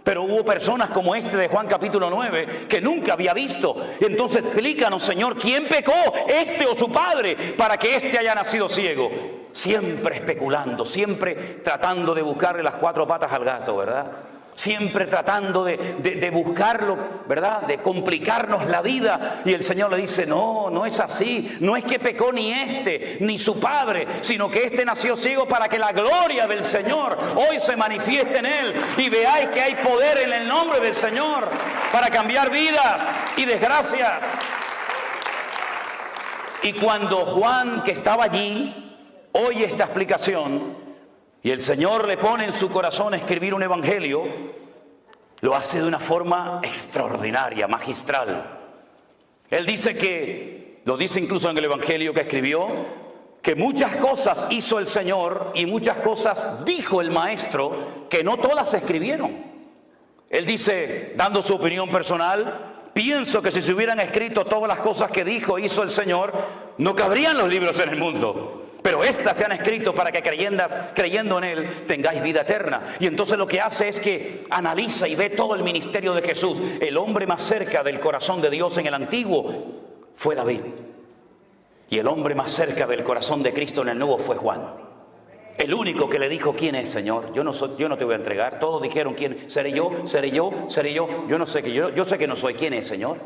Pero hubo personas como este de Juan capítulo 9 que nunca había visto. Entonces explícanos, Señor, ¿quién pecó, este o su padre, para que este haya nacido ciego? Siempre especulando, siempre tratando de buscarle las cuatro patas al gato, ¿verdad? Siempre tratando de buscarlo, ¿verdad? De complicarnos la vida. Y el Señor le dice: no, no es así. No es que pecó ni este, ni su padre, sino que este nació ciego para que la gloria del Señor hoy se manifieste en él. Y veáis que hay poder en el nombre del Señor para cambiar vidas y desgracias. Y cuando Juan, que estaba allí, oye esta explicación, y el Señor le pone en su corazón escribir un evangelio, lo hace de una forma extraordinaria, magistral. Él dice que, lo dice incluso en el evangelio que escribió, que muchas cosas hizo el Señor y muchas cosas dijo el Maestro que no todas se escribieron. Él dice, dando su opinión personal: pienso que si se hubieran escrito todas las cosas que dijo e hizo el Señor, no cabrían los libros en el mundo. Pero estas se han escrito para que creyendo en Él tengáis vida eterna. Y entonces lo que hace es que analiza y ve todo el ministerio de Jesús. El hombre más cerca del corazón de Dios en el Antiguo fue David. Y el hombre más cerca del corazón de Cristo en el Nuevo fue Juan. El único que le dijo: ¿quién es, Señor? Yo no te voy a entregar. Todos dijeron: ¿quién? ¿Seré yo? ¿Seré yo? ¿Seré yo? Yo no sé que yo sé que no soy. ¿Quién es, Señor?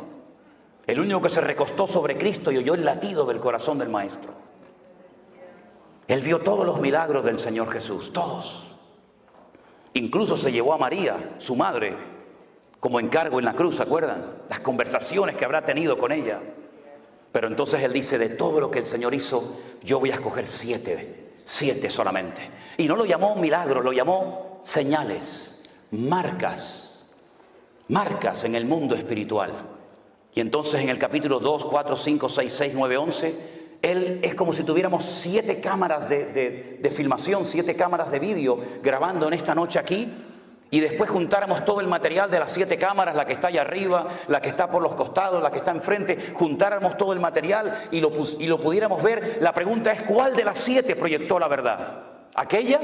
El único que se recostó sobre Cristo y oyó el latido del corazón del Maestro. Él vio todos los milagros del Señor Jesús, todos. Incluso se llevó a María, su madre, como encargo en la cruz, ¿se acuerdan? Las conversaciones que habrá tenido con ella. Pero entonces él dice: de todo lo que el Señor hizo, yo voy a escoger 7 solamente. Y no lo llamó milagros, lo llamó señales, marcas en el mundo espiritual. Y entonces en el capítulo 2, 4, 5, 6, 6, 9, 11... Él es como si tuviéramos 7 cámaras de filmación, 7 cámaras de vídeo grabando en esta noche aquí, y después juntáramos todo el material de las 7 cámaras, la que está allá arriba, la que está por los costados, la que está enfrente, juntáramos todo el material y lo pudiéramos ver. La pregunta es: ¿cuál de las 7 proyectó la verdad? ¿Aquella?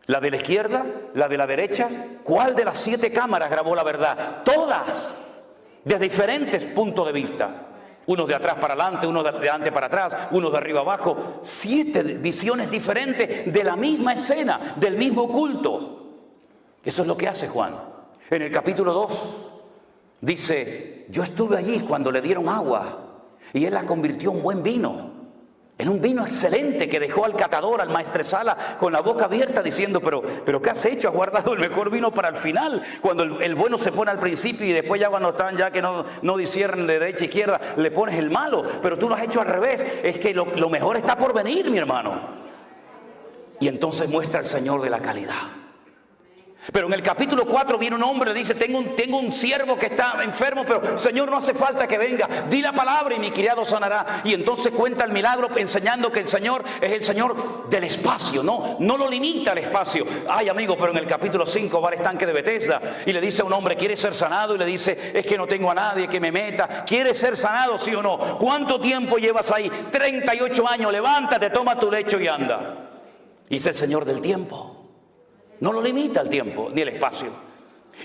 ¿La de la izquierda? ¿La de la derecha? ¿Cuál de las 7 cámaras grabó la verdad? Todas, desde diferentes puntos de vista. Unos de atrás para adelante, unos de adelante para atrás, unos de arriba abajo. 7 visiones diferentes de la misma escena, del mismo culto. Eso es lo que hace Juan. En el capítulo 2 dice: yo estuve allí cuando le dieron agua y él la convirtió en buen vino. En un vino excelente que dejó al catador, al maestresala, con la boca abierta diciendo: pero ¿qué has hecho? Has guardado el mejor vino para el final, cuando el bueno se pone al principio y después ya cuando están ya que no disciernen de derecha a izquierda, le pones el malo. Pero tú lo has hecho al revés. Es que lo mejor está por venir, mi hermano. Y entonces muestra el Señor de la calidad. Pero en el capítulo 4 viene un hombre y dice, tengo un siervo que está enfermo, pero Señor, no hace falta que venga, di la palabra y mi criado sanará. Y entonces cuenta el milagro enseñando que el Señor es el Señor del espacio, no lo limita al espacio. Ay, amigo, pero en el capítulo 5 va al estanque de Betesda y le dice a un hombre, ¿quiere ser sanado? Y le dice, es que no tengo a nadie que me meta. ¿Quieres ser sanado, sí o no? ¿Cuánto tiempo llevas ahí? 38 años, levántate, toma tu lecho y anda. Y es el Señor del tiempo. No lo limita el tiempo ni el espacio.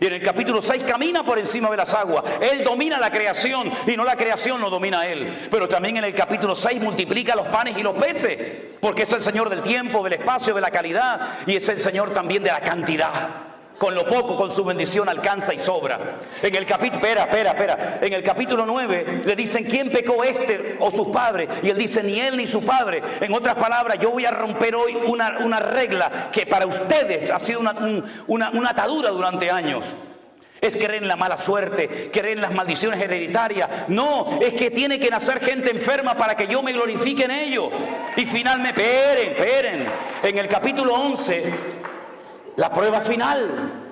Y en el capítulo 6 camina por encima de las aguas. Él domina la creación y no la creación lo domina a Él. Pero también en el capítulo 6 multiplica los panes y los peces. Porque es el Señor del tiempo, del espacio, de la calidad. Y es el Señor también de la cantidad. Con lo poco, con su bendición alcanza y sobra. En el capítulo, espera. En el capítulo 9 le dicen, ¿quién pecó este o sus padres? Y él dice, ni él ni su padre. En otras palabras, yo voy a romper hoy una regla que para ustedes ha sido una atadura durante años. Es creer en la mala suerte, creer en las maldiciones hereditarias. No, es que tiene que nacer gente enferma para que yo me glorifique en ello. Y finalmente, esperen. En el capítulo 11... la prueba final.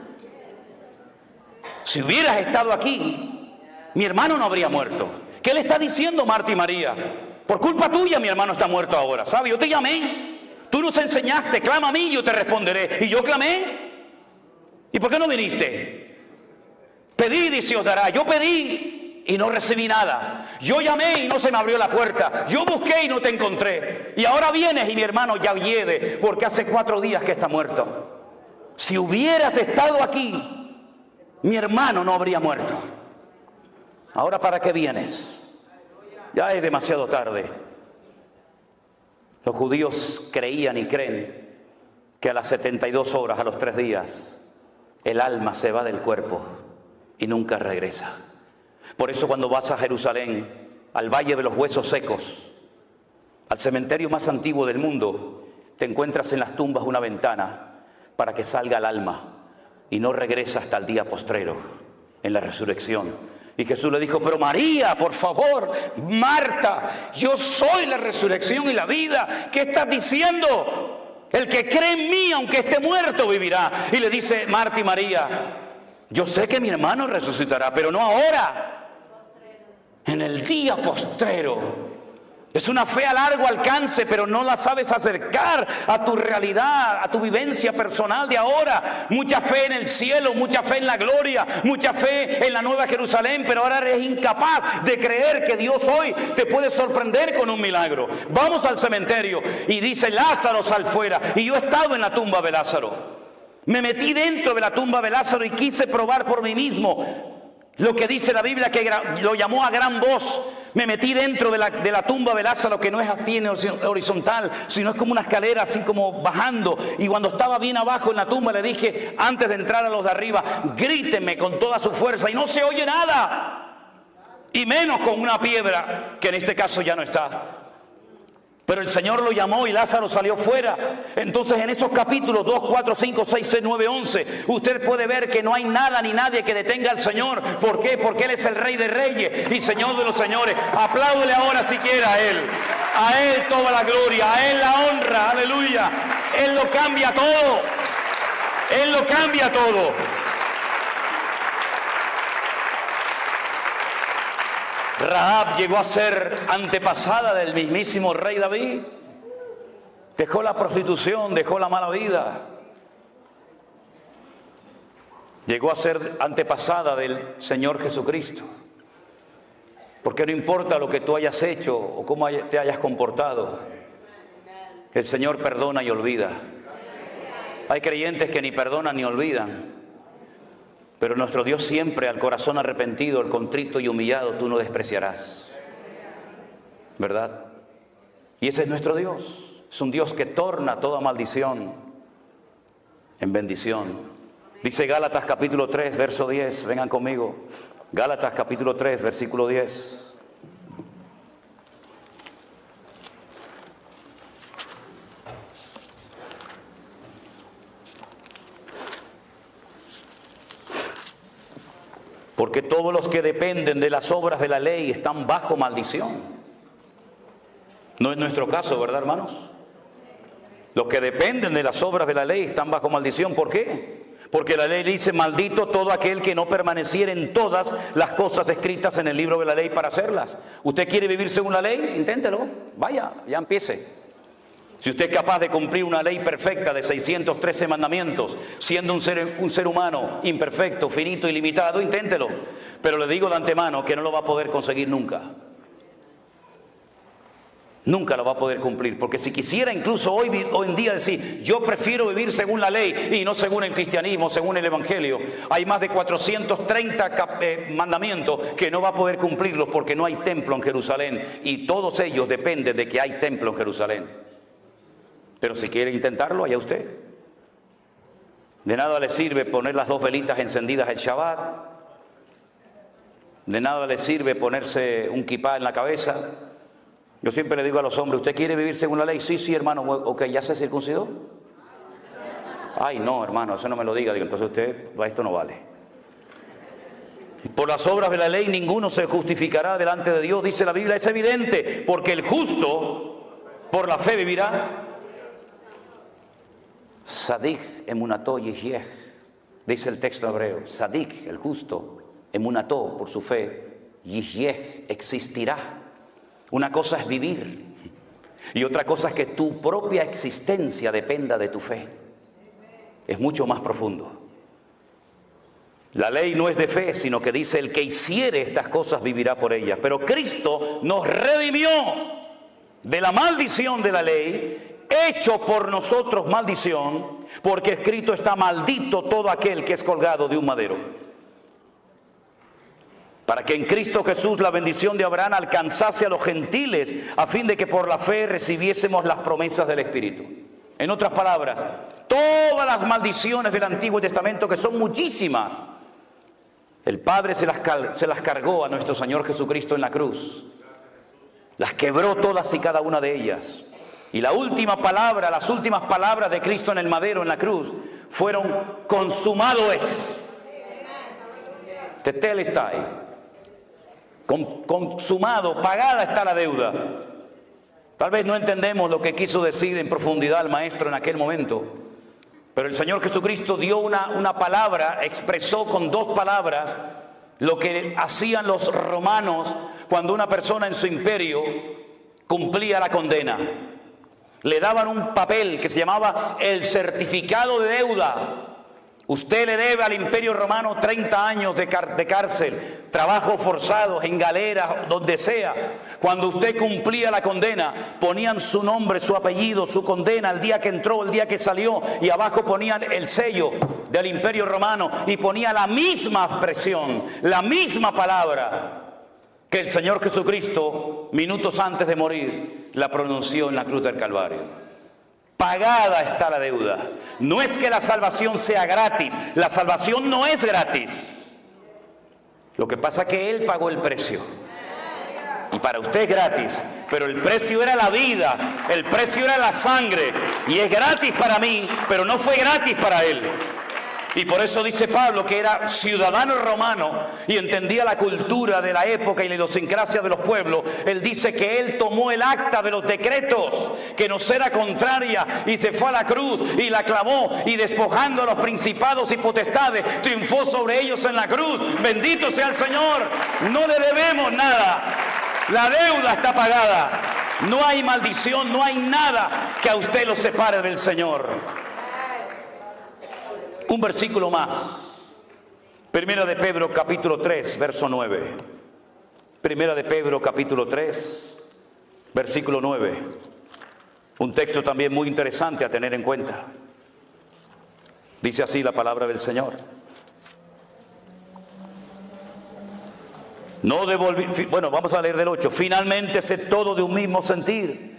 Si hubieras estado aquí, mi hermano no habría muerto. ¿Qué le está diciendo Marta y María? Por culpa tuya mi hermano está muerto ahora, ¿sabes? Yo te llamé, tú nos enseñaste, clama a mí y yo te responderé. Y yo clamé. ¿Y por qué no viniste? Pedid y se os dará. Yo pedí y no recibí nada. Yo llamé y no se me abrió la puerta. Yo busqué y no te encontré. Y ahora vienes y mi hermano ya hiede porque hace 4 días que está muerto. Si hubieras estado aquí, mi hermano no habría muerto. Ahora, ¿para qué vienes? Ya es demasiado tarde. Los judíos creían y creen que a las 72 horas, a los 3 días, el alma se va del cuerpo y nunca regresa. Por eso cuando vas a Jerusalén, al Valle de los Huesos Secos, al cementerio más antiguo del mundo, te encuentras en las tumbas una ventana para que salga el alma y no regresa hasta el día postrero, en la resurrección. Y Jesús le dijo, pero María, por favor, Marta, yo soy la resurrección y la vida. ¿Qué estás diciendo? El que cree en mí, aunque esté muerto, vivirá. Y le dice Marta y María, yo sé que mi hermano resucitará, pero no ahora, en el día postrero. Es una fe a largo alcance, pero no la sabes acercar a tu realidad, a tu vivencia personal de ahora. Mucha fe en el cielo, mucha fe en la gloria, mucha fe en la nueva Jerusalén, pero ahora eres incapaz de creer que Dios hoy te puede sorprender con un milagro. Vamos al cementerio y dice, Lázaro, sal fuera. Y yo he estado en la tumba de Lázaro. Me metí dentro de la tumba de Lázaro y quise probar por mí mismo lo que dice la Biblia, que lo llamó a gran voz. Me metí dentro de la tumba de Lázaro, que no es así en horizontal, sino es como una escalera así como bajando. Y cuando estaba bien abajo en la tumba le dije, antes de entrar a los de arriba, grítenme con toda su fuerza. Y no se oye nada. Y menos con una piedra, que en este caso ya no está. Pero el Señor lo llamó y Lázaro salió fuera. Entonces en esos capítulos 2, 4, 5, 6, 6, 9, 11 usted puede ver que no hay nada ni nadie que detenga al Señor. ¿Por qué? Porque Él es el Rey de Reyes y Señor de los Señores. Apláudele ahora si quiere a Él. A Él toda la gloria, a Él la honra, aleluya. Él lo cambia todo. Él lo cambia todo. Rahab llegó a ser antepasada del mismísimo rey David. Dejó la prostitución, dejó la mala vida. Llegó a ser antepasada del Señor Jesucristo. Porque no importa lo que tú hayas hecho o cómo te hayas comportado, el Señor perdona y olvida. Hay creyentes que ni perdonan ni olvidan. Pero nuestro Dios siempre, al corazón arrepentido, al contrito y humillado, tú no despreciarás. ¿Verdad? Y ese es nuestro Dios. Es un Dios que torna toda maldición en bendición. Dice Gálatas capítulo 3, verso 10. Vengan conmigo. Gálatas capítulo 3, versículo 10. Porque todos los que dependen de las obras de la ley están bajo maldición. No es nuestro caso, ¿verdad, hermanos? Los que dependen de las obras de la ley están bajo maldición. ¿Por qué? Porque la ley dice, maldito todo aquel que no permaneciera en todas las cosas escritas en el libro de la ley para hacerlas. ¿Usted quiere vivir según la ley? Inténtelo, vaya, ya empiece. Si usted es capaz de cumplir una ley perfecta de 613 mandamientos, siendo un ser humano imperfecto, finito y limitado, inténtelo. Pero le digo de antemano que no lo va a poder conseguir nunca. Nunca lo va a poder cumplir, porque si quisiera incluso hoy en día decir, yo prefiero vivir según la ley y no según el cristianismo, según el evangelio, hay más de 430 mandamientos que no va a poder cumplirlos porque no hay templo en Jerusalén, y todos ellos dependen de que hay templo en Jerusalén. Pero si quiere intentarlo, allá usted. De nada le sirve poner las 2 velitas encendidas el Shabbat, de nada le sirve ponerse un kipá en la cabeza. Yo siempre le digo a los hombres, ¿usted quiere vivir según la ley? Sí, hermano. Ok, ¿ya se circuncidó? Ay, no, hermano, eso no me lo diga. Digo, entonces usted, esto no vale. Por las obras de la ley ninguno se justificará delante de Dios, dice la Biblia. Es evidente, porque el justo por la fe vivirá. Sadik emunató yihyeh, dice el texto hebreo. Sadik, el justo, emunató, por su fe, yihyeh, existirá. Una cosa es vivir y otra cosa es que tu propia existencia dependa de tu fe. Es mucho más profundo. La ley no es de fe, sino que dice, el que hiciere estas cosas vivirá por ellas. Pero Cristo nos redimió de la maldición de la ley, hecho por nosotros maldición, porque escrito está, maldito todo aquel que es colgado de un madero. Para que en Cristo Jesús la bendición de Abraham alcanzase a los gentiles, a fin de que por la fe recibiésemos las promesas del Espíritu. En otras palabras, todas las maldiciones del Antiguo Testamento, que son muchísimas, el Padre se las cargó a nuestro Señor Jesucristo en la cruz. Las quebró todas y cada una de ellas. Y la última palabra, las últimas palabras de Cristo en el madero, en la cruz, fueron: consumado es. Tetelestai. Consumado, pagada está la deuda. Tal vez no entendemos lo que quiso decir en profundidad el maestro en aquel momento, pero el Señor Jesucristo dio una palabra, expresó con 2 palabras lo que hacían los romanos cuando una persona en su imperio cumplía la condena. Le daban un papel que se llamaba el certificado de deuda. Usted le debe al Imperio Romano 30 años de cárcel, trabajos forzados, en galeras, donde sea. Cuando usted cumplía la condena, ponían su nombre, su apellido, su condena, el día que entró, el día que salió, y abajo ponían el sello del Imperio Romano y ponía la misma expresión, la misma palabra que el Señor Jesucristo, minutos antes de morir, la pronunció en la cruz del Calvario. Pagada está la deuda. No es que la salvación sea gratis, la salvación no es gratis. Lo que pasa es que Él pagó el precio. Y para usted es gratis, pero el precio era la vida, el precio era la sangre. Y es gratis para mí, pero no fue gratis para Él. Y por eso dice Pablo que era ciudadano romano y entendía la cultura de la época y la idiosincrasia de los pueblos. Él dice que él tomó el acta de los decretos que nos era contraria y se fue a la cruz y la clavó, y despojando a los principados y potestades triunfó sobre ellos en la cruz. Bendito sea el Señor. No le debemos nada. La deuda está pagada. No hay maldición, no hay nada que a usted lo separe del Señor. Un versículo más. Primera de Pedro capítulo 3, verso 9. Primera de Pedro capítulo 3, versículo 9. Un texto también muy interesante a tener en cuenta. Dice así la palabra del Señor. Bueno, vamos a leer del 8. Finalmente, sed todo de un mismo sentir,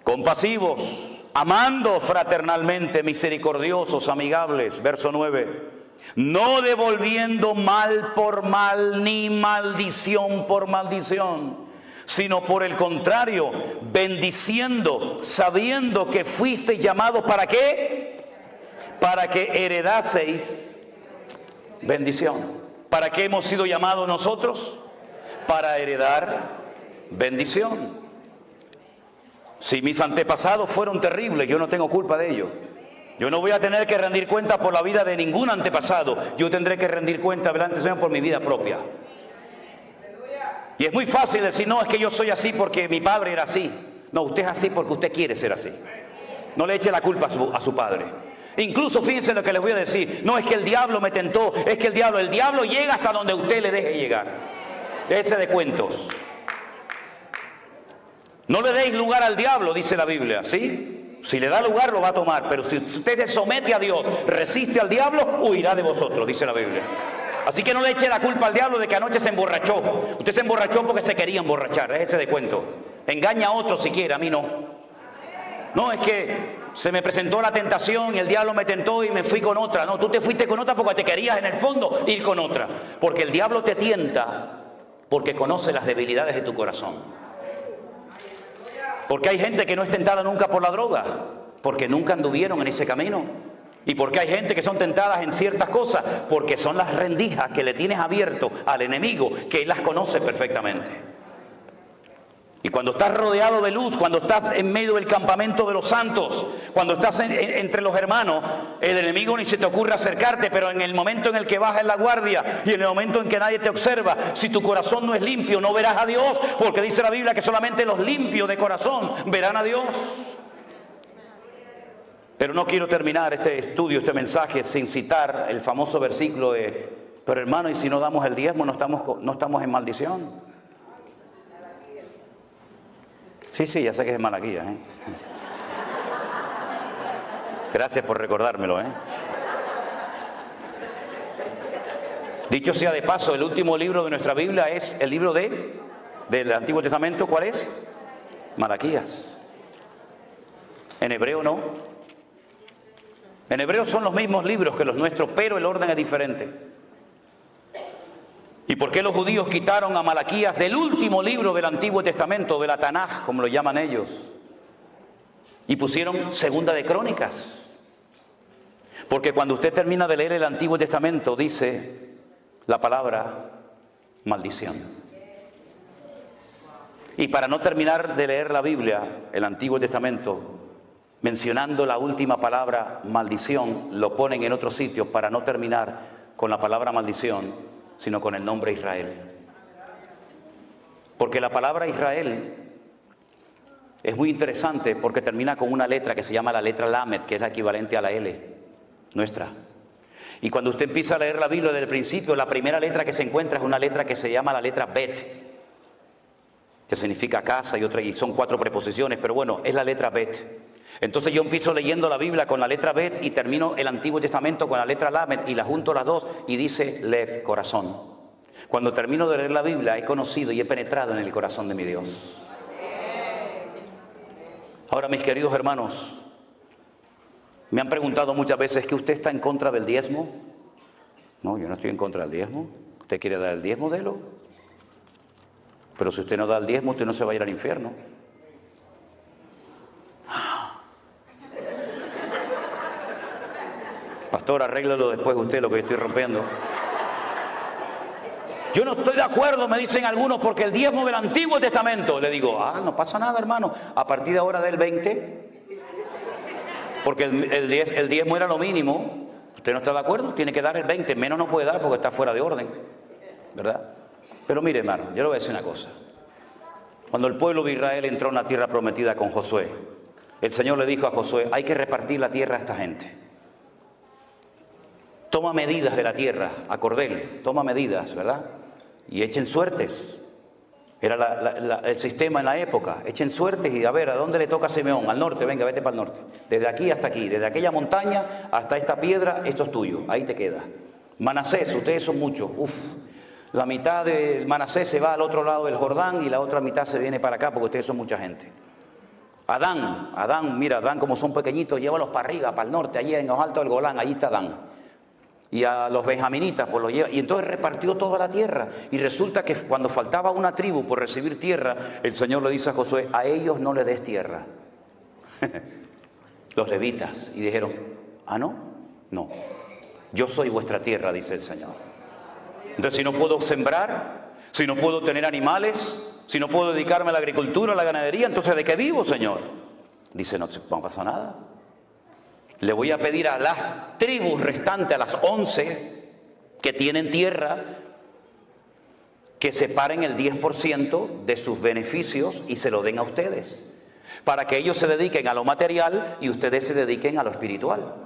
compasivos, amando fraternalmente, misericordiosos, amigables. Verso 9. No devolviendo mal por mal, ni maldición por maldición, sino por el contrario, bendiciendo, sabiendo que fuisteis llamados, ¿para qué? Para que heredaseis bendición. ¿Para qué hemos sido llamados nosotros? Para heredar bendición. Si mis antepasados fueron terribles, yo no tengo culpa de ello. Yo no voy a tener que rendir cuenta por la vida de ningún antepasado. Yo tendré que rendir cuenta delante del Señor por mi vida propia. Y es muy fácil decir, no, es que yo soy así porque mi padre era así. No, usted es así porque usted quiere ser así. No le eche la culpa a su padre. Incluso fíjense lo que les voy a decir. No es que el diablo me tentó, es que el diablo llega hasta donde usted le deje llegar. Déjese de cuentos. No le deis lugar al diablo, dice la Biblia, ¿sí? Si le da lugar, lo va a tomar. Pero si usted se somete a Dios, resiste al diablo, huirá de vosotros, dice la Biblia. Así que no le eche la culpa al diablo de que anoche se emborrachó. Usted se emborrachó porque se quería emborrachar. Déjese de cuento. Engaña a otro si quiere, a mí no. No, es que se me presentó la tentación y el diablo me tentó y me fui con otra. No, tú te fuiste con otra porque te querías en el fondo ir con otra. Porque el diablo te tienta porque conoce las debilidades de tu corazón. Porque hay gente que no es tentada nunca por la droga, porque nunca anduvieron en ese camino. Y porque hay gente que son tentadas en ciertas cosas, porque son las rendijas que le tienes abierto al enemigo, que él las conoce perfectamente. Y cuando estás rodeado de luz, cuando estás en medio del campamento de los santos, cuando estás entre los hermanos, el enemigo ni se te ocurre acercarte, pero en el momento en el que bajas la guardia y en el momento en que nadie te observa, si tu corazón no es limpio, no verás a Dios, porque dice la Biblia que solamente los limpios de corazón verán a Dios. Pero no quiero terminar este estudio, este mensaje, sin citar el famoso versículo de, pero hermano, y si no damos el diezmo, no estamos en maldición. Sí, ya sé que es de Malaquías, ¿eh? Gracias por recordármelo, ¿eh? Dicho sea de paso, el último libro de nuestra Biblia es el libro del Antiguo Testamento. ¿Cuál es? Malaquías. En hebreo no. En hebreo son los mismos libros que los nuestros, pero el orden es diferente. ¿Y por qué los judíos quitaron a Malaquías del último libro del Antiguo Testamento, de la Tanaj, como lo llaman ellos? Y pusieron Segunda de Crónicas. Porque cuando usted termina de leer el Antiguo Testamento, dice la palabra maldición. Y para no terminar de leer la Biblia, el Antiguo Testamento, mencionando la última palabra maldición, lo ponen en otro sitio para no terminar con la palabra maldición, sino con el nombre Israel. Porque la palabra Israel es muy interesante porque termina con una letra que se llama la letra Lamed, que es la equivalente a la L nuestra. Y cuando usted empieza a leer la Biblia desde el principio, la primera letra que se encuentra es una letra que se llama la letra Bet, que significa casa, y son 4 preposiciones, pero bueno, es la letra Bet. Entonces yo empiezo leyendo la Biblia con la letra Bet y termino el Antiguo Testamento con la letra Lamed y la junto las dos y dice Lev, corazón. Cuando termino de leer la Biblia he conocido y he penetrado en el corazón de mi Dios. Ahora, mis queridos hermanos, me han preguntado muchas veces que usted está en contra del diezmo. No, yo no estoy en contra del diezmo. ¿Usted quiere dar el diezmo? Délo. Pero si usted no da el diezmo, usted no se va a ir al infierno. Pastor, arréglalo después usted lo que estoy rompiendo. Yo no estoy de acuerdo, me dicen algunos, porque el diezmo del Antiguo Testamento. Le digo, no pasa nada, hermano. A partir de ahora del 20, porque el diezmo era lo mínimo. ¿Usted no está de acuerdo? Tiene que dar el 20, menos no puede dar porque está fuera de orden, ¿verdad? Pero mire, hermano, yo le voy a decir una cosa. Cuando el pueblo de Israel entró en la tierra prometida con Josué, el Señor le dijo a Josué, hay que repartir la tierra a esta gente. Toma medidas de la tierra, a cordel, toma medidas, ¿verdad? Y echen suertes. Era el sistema en la época. Echen suertes y a ver, ¿a dónde le toca a Simeón? Al norte, venga, vete para el norte. Desde aquí hasta aquí, desde aquella montaña hasta esta piedra, esto es tuyo, ahí te queda. Manasés, ustedes son muchos, la mitad de Manasés se va al otro lado del Jordán y la otra mitad se viene para acá porque ustedes son mucha gente. Adán, mira, Adán como son pequeñitos, llévalos para arriba, para el norte, allí en los altos del Golán, allí está Adán. Y a los benjaminitas pues los lleva, y entonces repartió toda la tierra, y resulta que cuando faltaba una tribu por recibir tierra, el Señor le dice a Josué, a ellos no le des tierra. Los levitas, y dijeron, no, yo soy vuestra tierra, dice el Señor. Entonces si no puedo sembrar, si no puedo tener animales, si no puedo dedicarme a la agricultura, a la ganadería, entonces ¿de qué vivo, Señor? Dice, no pasa nada. le voy a pedir a las tribus restantes, a las 11 que tienen tierra, que separen el 10% de sus beneficios y se lo den a ustedes, para que ellos se dediquen a lo material y ustedes se dediquen a lo espiritual.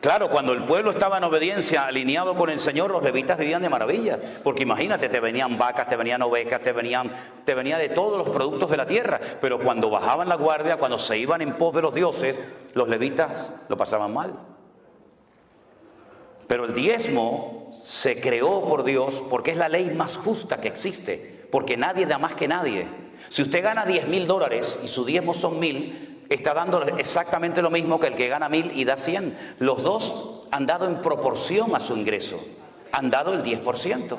Claro, cuando el pueblo estaba en obediencia, alineado con el Señor, los levitas vivían de maravilla. Porque imagínate, te venían vacas, te venían ovejas, te venía de todos los productos de la tierra. Pero cuando bajaban la guardia, cuando se iban en pos de los dioses, los levitas lo pasaban mal. Pero el diezmo se creó por Dios porque es la ley más justa que existe. Porque nadie da más que nadie. Si usted gana $10,000 y su diezmo son 1,000, está dando exactamente lo mismo que el que gana 1,000 y da 100. Los dos han dado en proporción a su ingreso. Han dado el 10%.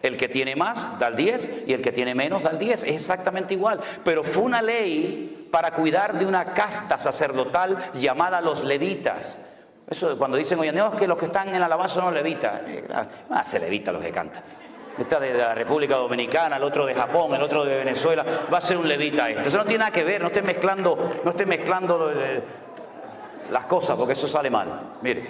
El que tiene más da el 10 y el que tiene menos da el 10. Es exactamente igual. Pero fue una ley para cuidar de una casta sacerdotal llamada los levitas. Eso cuando dicen, oye, no, es que los que están en la alabanza son los levitas. Se levita los que cantan. Esta de la República Dominicana, el otro de Japón, el otro de Venezuela, va a ser un levita este. Eso no tiene nada que ver, no esté mezclando las cosas, porque eso sale mal. Mire,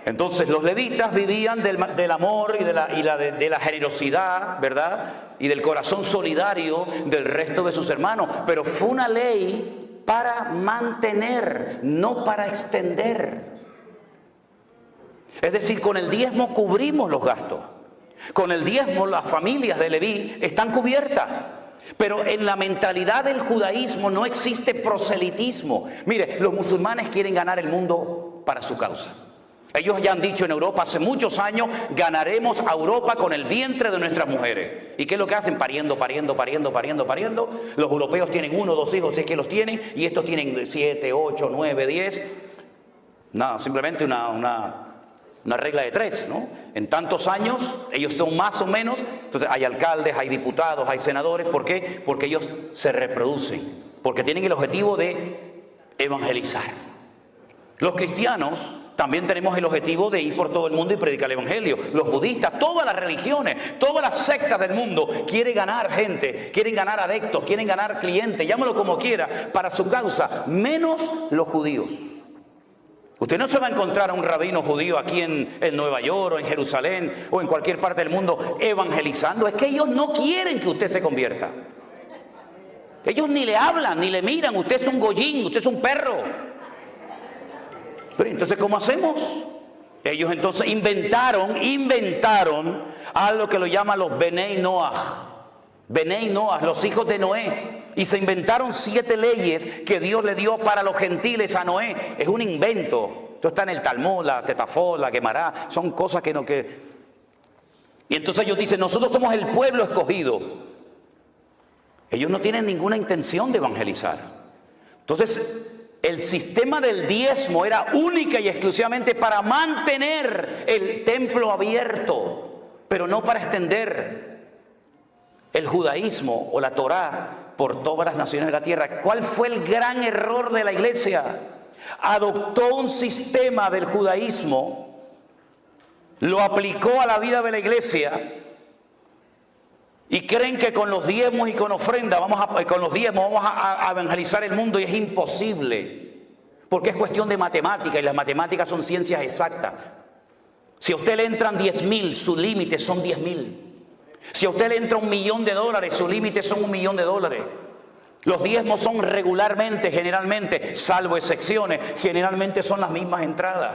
entonces los levitas vivían del amor y de la generosidad, ¿verdad? Y del corazón solidario del resto de sus hermanos. Pero fue una ley para mantener, no para extender. Es decir, con el diezmo cubrimos los gastos. Con el diezmo las familias de Leví están cubiertas. Pero en la mentalidad del judaísmo no existe proselitismo. Mire, los musulmanes quieren ganar el mundo para su causa. Ellos ya han dicho en Europa hace muchos años, ganaremos a Europa con el vientre de nuestras mujeres. ¿Y qué es lo que hacen? Pariendo. Los europeos tienen 1 o 2 hijos, si es que los tienen, y estos tienen 7, 8, 9, 10. No, simplemente una regla de 3, ¿no? En tantos años, ellos son más o menos, entonces hay alcaldes, hay diputados, hay senadores. ¿Por qué? Porque ellos se reproducen, porque tienen el objetivo de evangelizar. Los cristianos también tenemos el objetivo de ir por todo el mundo y predicar el evangelio. Los budistas, todas las religiones, todas las sectas del mundo quieren ganar gente, quieren ganar adeptos, quieren ganar clientes, llámalo como quiera, para su causa, menos los judíos. Usted no se va a encontrar a un rabino judío aquí en Nueva York o en Jerusalén o en cualquier parte del mundo evangelizando. Es que ellos no quieren que usted se convierta. Ellos ni le hablan, ni le miran. Usted es un goyín, usted es un perro. Pero entonces, ¿cómo hacemos? Ellos entonces inventaron algo que lo llaman los Benei Noah. Benei Noah, los hijos de Noé. Y se inventaron 7 leyes que Dios le dio para los gentiles a Noé. Es un invento. Esto está en el Talmud, la Tetafot, la Gemara. Son cosas que no... Y entonces ellos dicen, nosotros somos el pueblo escogido. Ellos no tienen ninguna intención de evangelizar. Entonces, el sistema del diezmo era única y exclusivamente para mantener el templo abierto, pero no para extender el judaísmo o la Torá por todas las naciones de la tierra. ¿Cuál fue el gran error de la iglesia? Adoptó un sistema del judaísmo, lo aplicó a la vida de la iglesia y creen que con los diezmos y con ofrenda vamos a evangelizar el mundo, y es imposible, porque es cuestión de matemática y las matemáticas son ciencias exactas. Si a usted le entran 10,000, su límite son 10,000. Si a usted le entra $1,000,000, su límite son $1,000,000. Los diezmos son regularmente, generalmente, salvo excepciones, generalmente son las mismas entradas.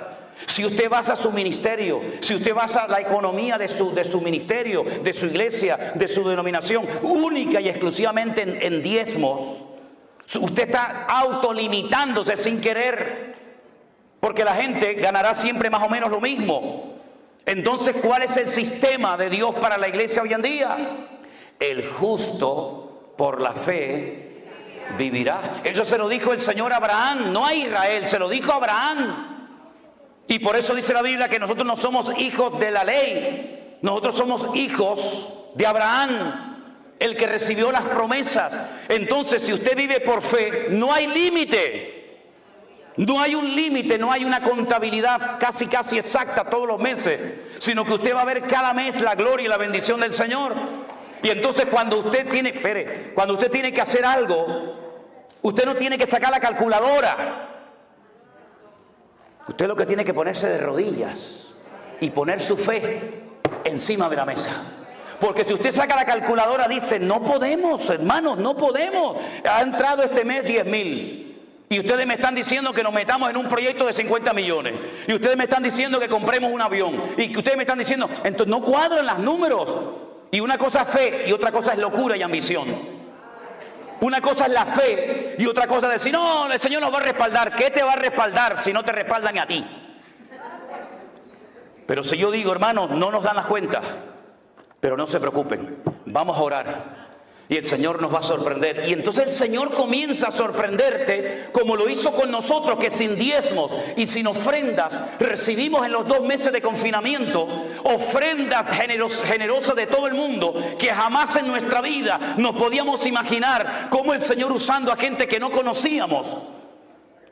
Si usted basa su ministerio, si usted basa la economía de su ministerio, de su iglesia, de su denominación, única y exclusivamente en diezmos, usted está autolimitándose sin querer, porque la gente ganará siempre más o menos lo mismo. Entonces, ¿cuál es el sistema de Dios para la iglesia hoy en día? El justo por la fe vivirá. Eso se lo dijo el Señor a Abraham, no a Israel, se lo dijo a Abraham. Y por eso dice la Biblia que nosotros no somos hijos de la ley, nosotros somos hijos de Abraham, el que recibió las promesas. Entonces, si usted vive por fe, no hay límite. No hay un límite, no hay una contabilidad casi exacta todos los meses, sino que usted va a ver cada mes la gloria y la bendición del Señor. Y entonces cuando usted tiene que hacer algo, usted no tiene que sacar la calculadora. Usted lo que tiene que ponerse de rodillas y poner su fe encima de la mesa. Porque si usted saca la calculadora, dice, no podemos, hermanos, no podemos. Ha entrado este mes 10.000. Y ustedes me están diciendo que nos metamos en un proyecto de 50 millones. Y ustedes me están diciendo que compremos un avión. Y que ustedes me están diciendo, entonces no cuadran los números. Y una cosa es fe y otra cosa es locura y ambición. Una cosa es la fe y otra cosa es decir, no, el Señor nos va a respaldar. ¿Qué te va a respaldar si no te respaldan a ti? Pero si yo digo, hermanos, no nos dan las cuentas, pero no se preocupen, vamos a orar y el Señor nos va a sorprender. Y entonces el Señor comienza a sorprenderte como lo hizo con nosotros, que sin diezmos y sin ofrendas recibimos en los 2 meses de confinamiento ofrendas generosas de todo el mundo, que jamás en nuestra vida nos podíamos imaginar cómo el Señor usando a gente que no conocíamos.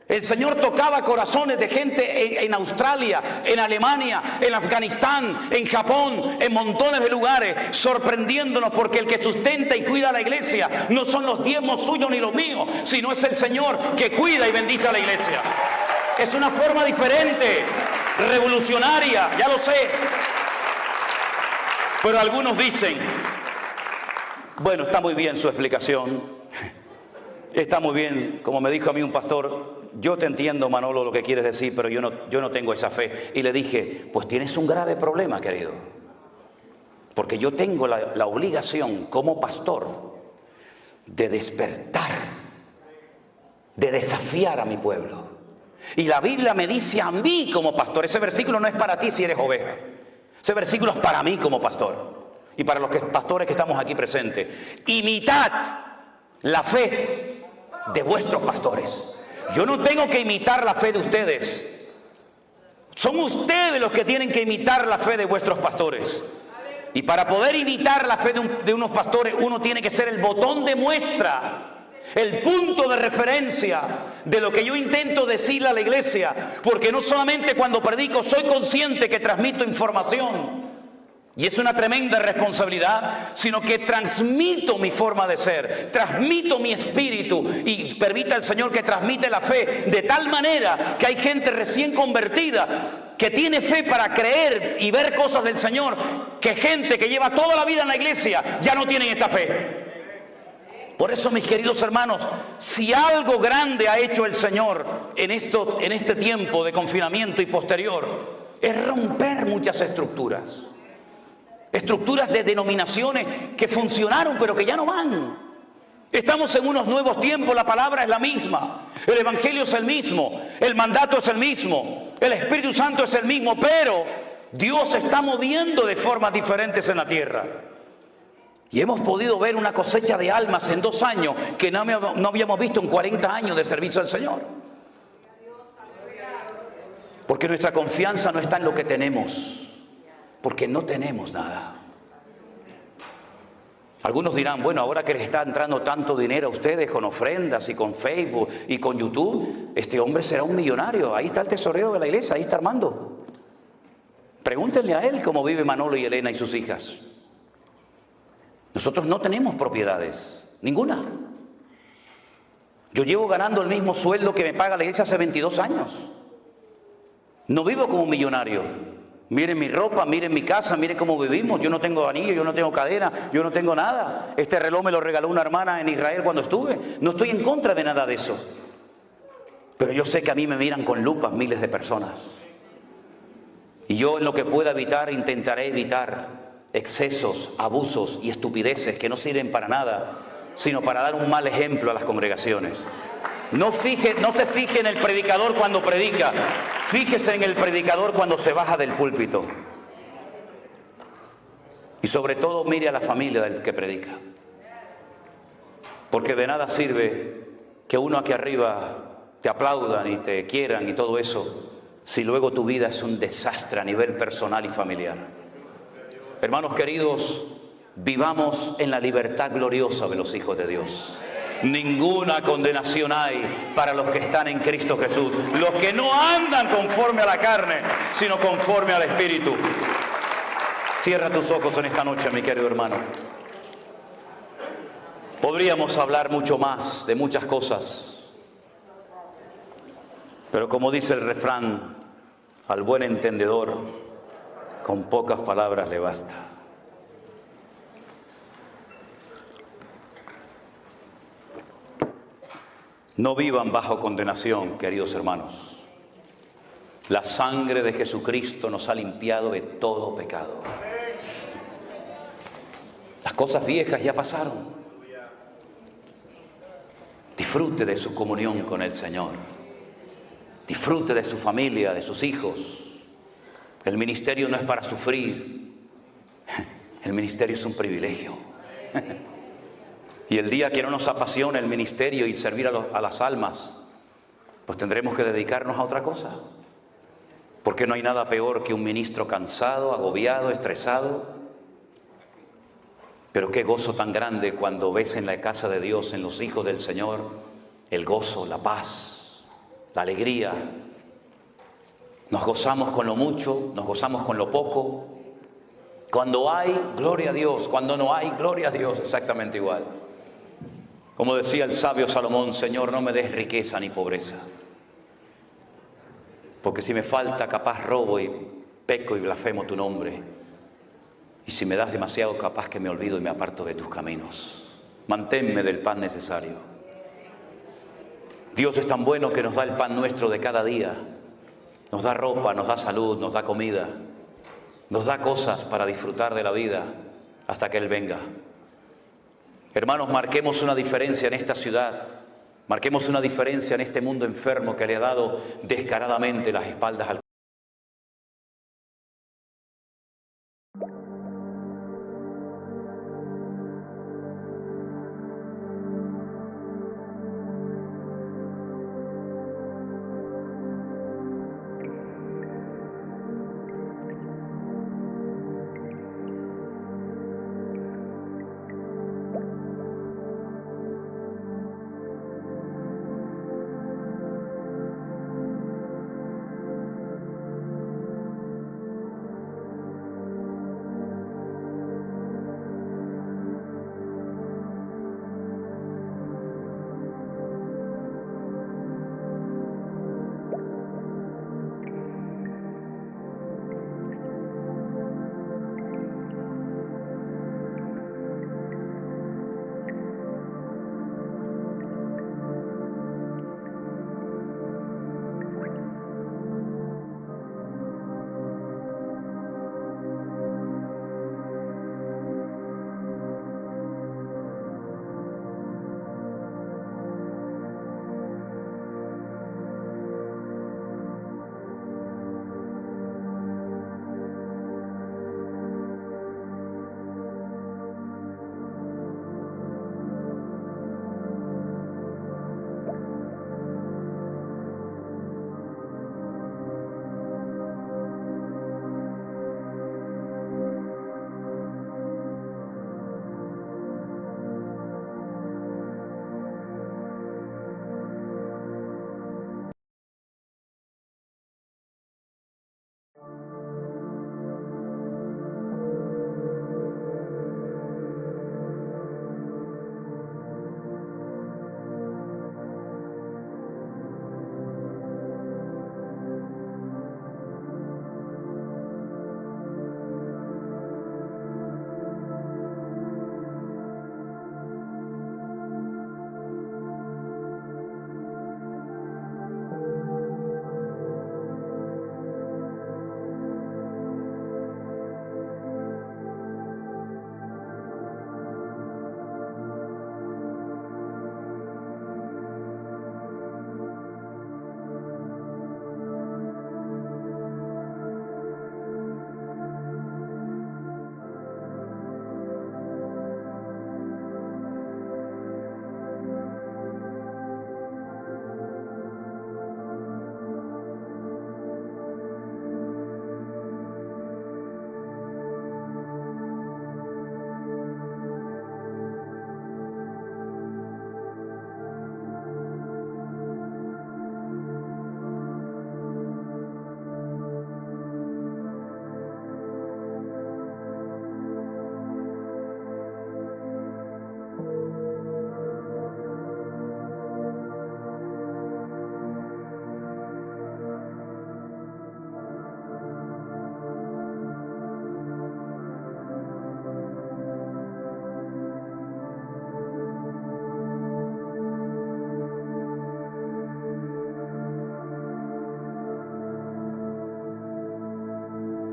El Señor tocaba corazones de gente en Australia, en Alemania, en Afganistán, en Japón, en montones de lugares, sorprendiéndonos, porque el que sustenta y cuida a la iglesia no son los diezmos suyos ni los míos, sino es el Señor que cuida y bendice a la iglesia. Es una forma diferente, revolucionaria, ya lo sé. Pero algunos dicen, bueno, está muy bien su explicación, está muy bien, como me dijo a mí un pastor, yo te entiendo, Manolo, lo que quieres decir, pero yo no tengo esa fe. Y le dije, pues tienes un grave problema, querido. Porque yo tengo la obligación como pastor de despertar, de desafiar a mi pueblo. Y la Biblia me dice a mí como pastor, ese versículo no es para ti si eres oveja. Ese versículo es para mí como pastor. Y para los pastores que estamos aquí presentes. Imitad la fe de vuestros pastores. Yo no tengo que imitar la fe de ustedes. Son ustedes los que tienen que imitar la fe de vuestros pastores. Y para poder imitar la fe de unos pastores, uno tiene que ser el botón de muestra, el punto de referencia de lo que yo intento decirle a la iglesia. Porque no solamente cuando predico soy consciente que transmito información, y es una tremenda responsabilidad, sino que transmito mi forma de ser, transmito mi espíritu y permita el Señor que transmite la fe de tal manera que hay gente recién convertida que tiene fe para creer y ver cosas del Señor, que gente que lleva toda la vida en la iglesia ya no tienen esta fe. Por eso, mis queridos hermanos, si algo grande ha hecho el Señor en este tiempo de confinamiento y posterior, es romper muchas estructuras. Estructuras de denominaciones que funcionaron pero que ya no van. Estamos en unos nuevos tiempos, la palabra es la misma, el evangelio es el mismo, el mandato es el mismo, el Espíritu Santo es el mismo, pero Dios se está moviendo de formas diferentes en la tierra. Y hemos podido ver una cosecha de almas en 2 años que no habíamos visto en 40 años de servicio al Señor. Porque nuestra confianza no está en lo que tenemos, porque no tenemos nada. Algunos dirán, bueno, ahora que les está entrando tanto dinero a ustedes con ofrendas y con Facebook y con YouTube, este hombre será un millonario. Ahí está el tesorero de la iglesia, ahí está Armando. Pregúntenle a él cómo vive Manolo y Elena y sus hijas. Nosotros no tenemos propiedades, ninguna. Yo llevo ganando el mismo sueldo que me paga la iglesia hace 22 años. No vivo como un millonario. Miren mi ropa, miren mi casa, miren cómo vivimos. Yo no tengo anillo, yo no tengo cadena, yo no tengo nada. Este reloj me lo regaló una hermana en Israel cuando estuve. No estoy en contra de nada de eso. Pero yo sé que a mí me miran con lupas miles de personas. Y yo en lo que pueda evitar, intentaré evitar excesos, abusos y estupideces que no sirven para nada, sino para dar un mal ejemplo a las congregaciones. No se fije en el predicador cuando predica, fíjese en el predicador cuando se baja del púlpito. Y sobre todo mire a la familia del que predica. Porque de nada sirve que uno aquí arriba te aplaudan y te quieran y todo eso, si luego tu vida es un desastre a nivel personal y familiar. Hermanos queridos, vivamos en la libertad gloriosa de los hijos de Dios. Ninguna condenación hay para los que están en Cristo Jesús, los que no andan conforme a la carne, sino conforme al Espíritu. Cierra tus ojos en esta noche, mi querido hermano. Podríamos hablar mucho más de muchas cosas, pero como dice el refrán, Al buen entendedor, con pocas palabras le basta. No vivan bajo condenación, queridos hermanos. La sangre de Jesucristo nos ha limpiado de todo pecado. Las cosas viejas ya pasaron. Disfrute de su comunión con el Señor. Disfrute de su familia, de sus hijos. El ministerio no es para sufrir. El ministerio es un privilegio. Y el día que no nos apasiona el ministerio y servir a las almas, pues tendremos que dedicarnos a otra cosa. Porque no hay nada peor que un ministro cansado, agobiado, estresado. Pero qué gozo tan grande cuando ves en la casa de Dios, en los hijos del Señor, el gozo, la paz, la alegría. Nos gozamos con lo mucho, nos gozamos con lo poco. Cuando hay, gloria a Dios. Cuando no hay, gloria a Dios. Exactamente igual. Como decía el sabio Salomón, Señor, no me des riqueza ni pobreza. Porque si me falta, capaz robo y peco y blasfemo tu nombre. Y si me das demasiado, capaz que me olvido y me aparto de tus caminos. Manténme del pan necesario. Dios es tan bueno que nos da el pan nuestro de cada día. Nos da ropa, nos da salud, nos da comida. Nos da cosas para disfrutar de la vida hasta que Él venga. Hermanos, marquemos una diferencia en esta ciudad. Marquemos una diferencia en este mundo enfermo que le ha dado descaradamente las espaldas al